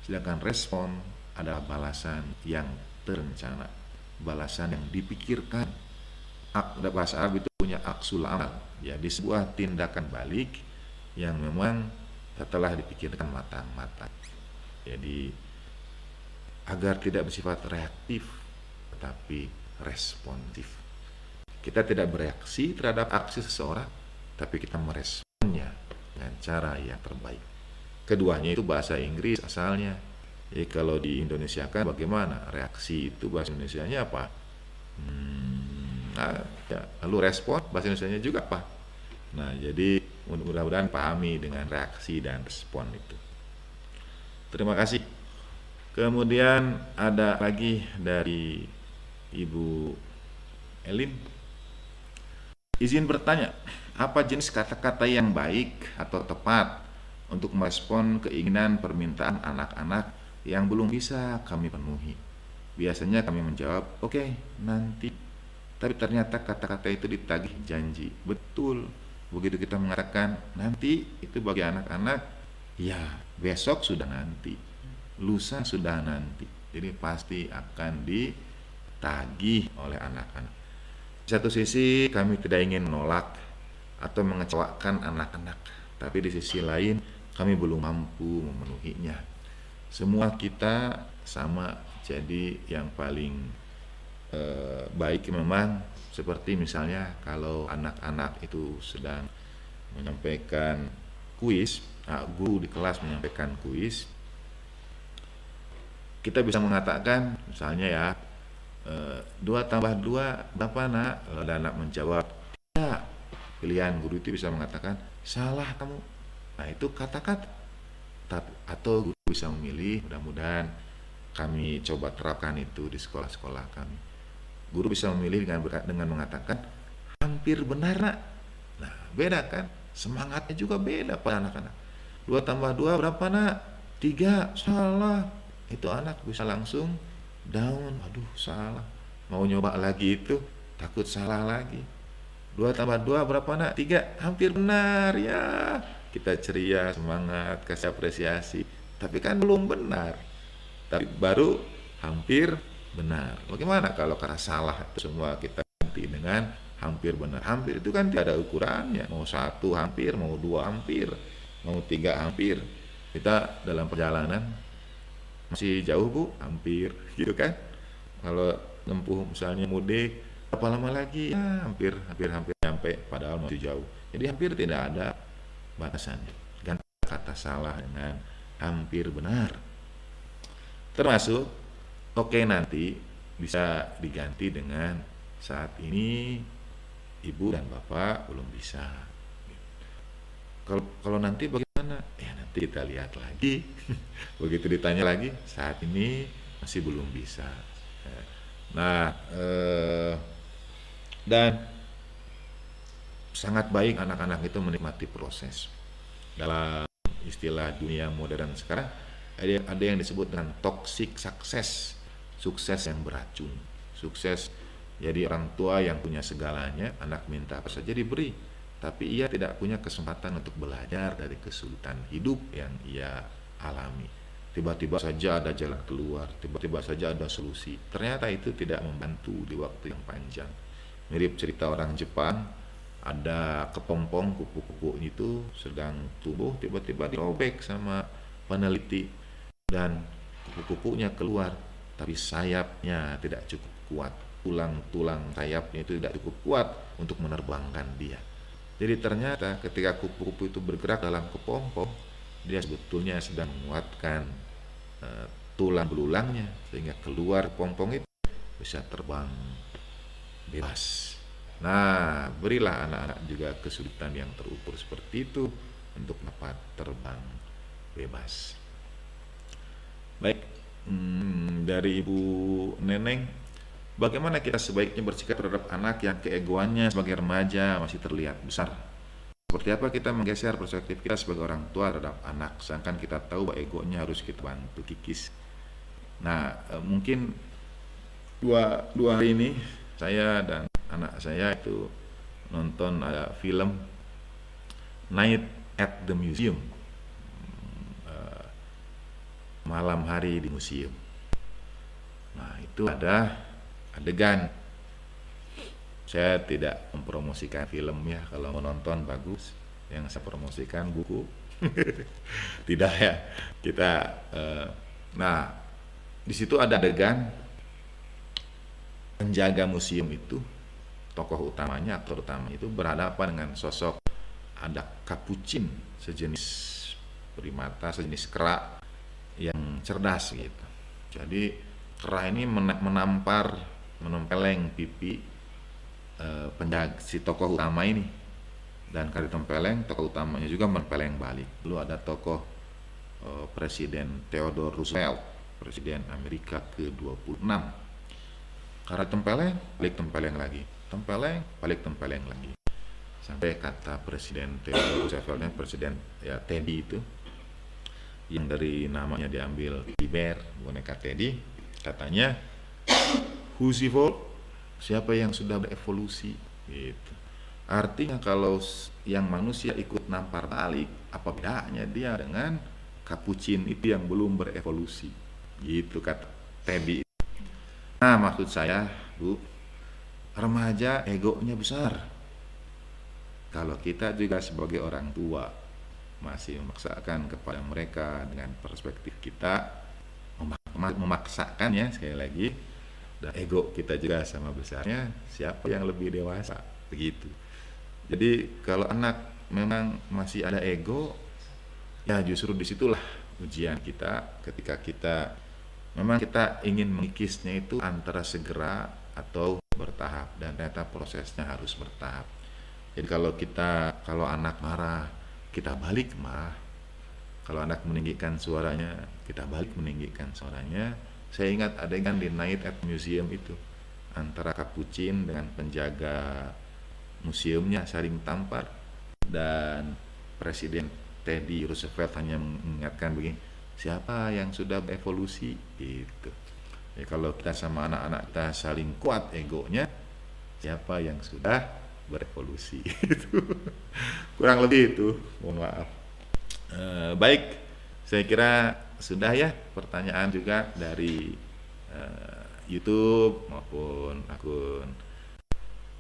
Sedangkan respon adalah balasan yang terencana, balasan yang dipikirkan. Bahasa Arab itu punya aksul amal, jadi sebuah tindakan balik yang memang setelah dipikirkan matang-matang. Jadi agar tidak bersifat reaktif tetapi responsif. Kita tidak bereaksi terhadap aksi seseorang, tapi kita meresponnya dengan cara yang terbaik. Keduanya itu bahasa Inggris asalnya. Jadi kalau di Indonesia kan bagaimana? Reaksi itu bahasa Indonesianya apa? Lalu respon bahasa Indonesianya juga apa? Nah, jadi mudah-mudahan pahami dengan reaksi dan respon itu. Terima kasih. Kemudian ada lagi dari Ibu Elim. Izin bertanya, apa jenis kata-kata yang baik atau tepat untuk merespon keinginan permintaan anak-anak yang belum bisa kami penuhi? Biasanya kami menjawab, oke, nanti. Tapi ternyata kata-kata itu ditagih janji. Betul. Begitu kita mengatakan nanti, itu bagi anak-anak, ya besok sudah nanti, lusa sudah nanti. Jadi pasti akan ditagih oleh anak-anak. Di satu sisi kami tidak ingin menolak atau mengecewakan anak-anak, tapi di sisi lain kami belum mampu memenuhinya. Semua kita sama, jadi yang paling baik memang seperti misalnya kalau anak-anak itu sedang menyampaikan kuis, guru di kelas menyampaikan kuis, kita bisa mengatakan misalnya ya, 2 tambah 2 berapa nak? Lalu ada anak menjawab tidak. Pilihan guru itu bisa mengatakan salah kamu. Nah itu kata-kata. Atau guru bisa memilih, mudah-mudahan kami coba terapkan itu di sekolah-sekolah kami. Guru bisa memilih dengan mengatakan hampir benar nak. Nah beda kan, semangatnya juga beda pada anak-anak. 2 tambah 2 berapa nak? 3, salah. Itu anak bisa langsung down, aduh salah. Mau nyoba lagi itu takut salah lagi. 2 tambah 2 berapa nak? 3, hampir benar ya. Kita ceria, semangat, kasih apresiasi. Tapi kan belum benar. Tapi baru hampir benar. Bagaimana kalau kata salah itu semua kita ganti dengan hampir benar? Hampir itu kan tidak ada ukurannya. Mau 1 hampir, mau 2 hampir, mau 3 hampir. Kita dalam perjalanan masih jauh bu, hampir gitu kan. Kalau nempuh misalnya mudik, berapa lama lagi? Ya, hampir sampai, padahal masih jauh. Jadi hampir tidak ada batasannya. Ganti kata salah dengan hampir benar. Termasuk oke nanti bisa diganti dengan saat ini ibu dan bapak belum bisa. Kalau nanti bagaimana? Ya nanti kita lihat lagi. Begitu ditanya lagi, saat ini masih belum bisa. Nah, dan sangat baik anak-anak itu menikmati proses. Dalam istilah dunia modern sekarang ada yang disebut dengan toxic success, sukses yang beracun. Sukses jadi orang tua yang punya segalanya, anak minta apa saja diberi, tapi ia tidak punya kesempatan untuk belajar dari kesulitan hidup yang ia alami. Tiba-tiba saja ada jalan keluar, tiba-tiba saja ada solusi. Ternyata itu tidak membantu di waktu yang panjang. Mirip cerita orang Jepang, ada kepompong kupu-kupu itu sedang tumbuh, tiba-tiba dirobek sama peneliti dan kupu-kupunya keluar, tapi sayapnya tidak cukup kuat. Tulang-tulang sayapnya itu tidak cukup kuat untuk menerbangkan dia. Jadi ternyata ketika kupu-kupu itu bergerak dalam kepompong, dia sebetulnya sedang menguatkan tulang belulangnya sehingga keluar pompong itu bisa terbang bebas. Nah, berilah anak-anak juga kesulitan yang terukur seperti itu untuk dapat terbang bebas. Baik, dari Ibu Neneng, bagaimana kita sebaiknya bersikap terhadap anak yang keegoannya sebagai remaja masih terlihat besar? Seperti apa kita menggeser perspektif kita sebagai orang tua terhadap anak, sedangkan kita tahu bahwa egonya harus kita bantu kikis. Nah, mungkin dua hari ini saya dan anak saya itu nonton ada film Night at the Museum, malam hari di museum. Nah, itu ada adegan, saya tidak mempromosikan film ya, kalau mau nonton bagus. Yang saya promosikan buku. Tidak ya, kita nah, di situ ada adegan penjaga museum itu, tokoh utamanya, aktor utamanya itu berhadapan dengan sosok, ada kapucin, sejenis primata, sejenis kera yang cerdas gitu. Jadi kera ini menempeleng pipi penjaga si tokoh utama ini, dan kali tempeleng tokoh utamanya juga menempeleng balik. Lalu ada tokoh Presiden Theodore Roosevelt, Presiden Amerika ke-26. Karena tempeleng, balik tempeleng lagi, tempeleng, balik tempeleng lagi. Sampai kata Presiden Theodore Rooseveltnya, Presiden ya Teddy itu, yang dari namanya diambil Bear, boneka Teddy, katanya, who's evolved? Siapa yang sudah berevolusi? Gitu. Artinya kalau yang manusia ikut nampar balik, apa bedanya dia dengan kapucin itu yang belum berevolusi? Gitu kata Teddy. Nah, maksud saya, Bu, remaja egonya besar. Kalau kita juga sebagai orang tua masih memaksakan kepada mereka dengan perspektif kita, memaksakan ya, sekali lagi, dan ego kita juga sama besarnya, siapa yang lebih dewasa, begitu. Jadi kalau anak memang masih ada ego, ya justru disitulah ujian kita, ketika kita memang kita ingin mengikisnya itu antara segera atau bertahap, dan ternyata prosesnya harus bertahap. Jadi kalau anak marah, kita balik marah. Kalau anak meninggikan suaranya, kita balik meninggikan suaranya. Saya ingat adegan di Night at Museum itu, antara kapucin dengan penjaga museumnya saling tampar, dan Presiden Teddy Roosevelt hanya mengingatkan begini, siapa yang sudah berevolusi gitu. Ya, kalau kita sama anak-anak kita saling kuat egonya, siapa yang sudah berevolusi. Itu kurang lebih itu, mohon maaf. Baik, saya kira sudah ya pertanyaan juga dari YouTube maupun akun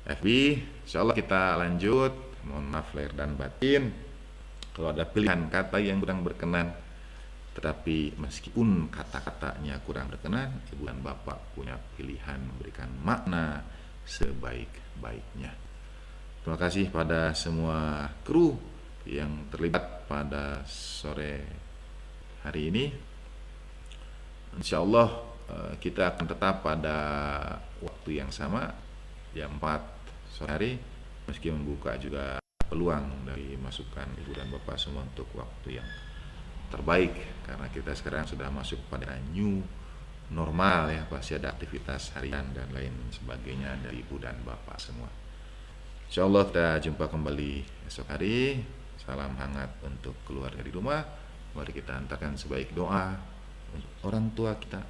FB. Insyaallah kita lanjut. Mohon maaf lahir dan batin kalau ada pilihan kata yang kurang berkenan, tetapi meskipun kata-katanya kurang berkenan, ibu dan bapak punya pilihan memberikan makna sebaik-baiknya. Terima kasih pada semua kru yang terlibat pada sore hari ini. Insya Allah kita akan tetap pada waktu yang sama, jam 4 sore hari, meski membuka juga peluang dari masukan ibu dan bapak semua untuk waktu yang terbaik, karena kita sekarang sudah masuk pada new normal ya, pasti ada aktivitas harian dan lain sebagainya dari ibu dan bapak semua. Insya Allah kita jumpa kembali esok hari. Salam hangat untuk keluarga di rumah. Mari kita antarkan sebaik doa untuk orang tua kita,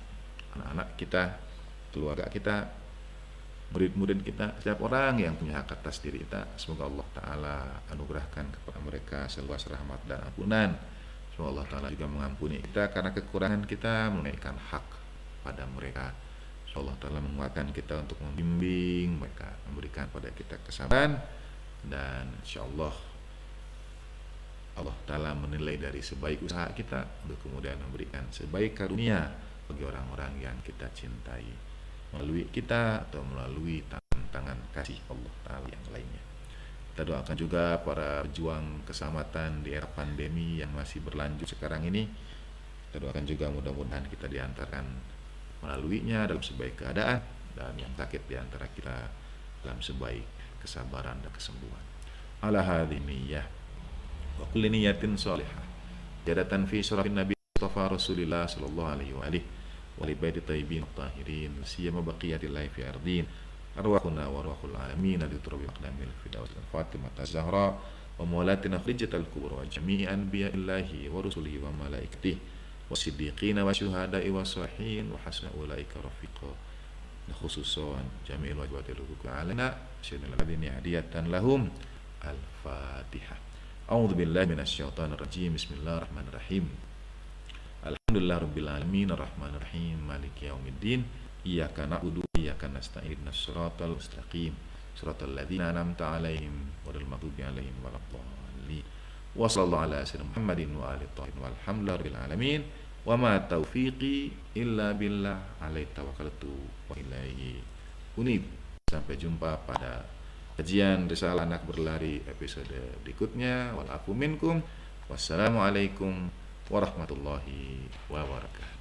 anak-anak kita, keluarga kita, murid-murid kita, setiap orang yang punya hak atas diri kita. Semoga Allah Ta'ala anugerahkan kepada mereka seluas rahmat dan ampunan. Semoga Allah Ta'ala juga mengampuni kita karena kekurangan kita, menunaikan hak pada mereka. Semoga Allah Ta'ala menguatkan kita untuk membimbing mereka, memberikan pada kita kesabaran, dan insya Allah Allah Ta'ala menilai dari sebaik usaha kita untuk kemudian memberikan sebaik karunia bagi orang-orang yang kita cintai melalui kita atau melalui tangan kasih Allah Ta'ala yang lainnya. Kita doakan juga para pejuang keselamatan di era pandemi yang masih berlanjut sekarang ini. Kita doakan juga mudah-mudahan kita diantarkan melaluinya dalam sebaik keadaan, dan yang sakit diantara kita dalam sebaik kesabaran dan kesembuhan. Ala hadhihi niyyah wa kulli niyatin shalihah jadatan fi syarafin Nabi Mustafa Rasulillah sallallahu alaihi wa alihi wa li baiti thayyibin tahirin siyama baqiyatillahi fi ardin arwahuna wa arwahul alamin adi turabi maqdamil fidaus Fatimah Az-Zahra wa mawlatina khalijatal kubra wa jami'i anbiya'illahi wa rusulihi wa malaikatihi wasiddiqina wa syuhada'i wa salihin wa hasuna ulaika rafiqa. Khususan jami'il wajibatil huquqi alaina syadil ladini hadiyatan lahum. Al-Fatihah. A'udzu billahi minasyaitonir rajim. Bismillahirrahmanirrahim. Alhamdulillahirabbil alamin arrahmanir rahim maliki yaumiddin. Iyyaka na'budu wa iyyaka nasta'in ihdinas siratal mustaqim siratal ladzina an'amta 'alaihim ghairil maghdubi 'alaihim waladdallin. Wa sallallahu ala sayyidina Muhammadin wa alihi thahirin walhamdulillahirabbil alamin. Wa ma taufiqi illa billah alaihi tawakkaltu wa ilaihi unib. Sampai jumpa pada kajian Risalah Anak Berlari episode berikutnya. Wal afu minkum. Wassalamualaikum warahmatullahi wabarakatuh.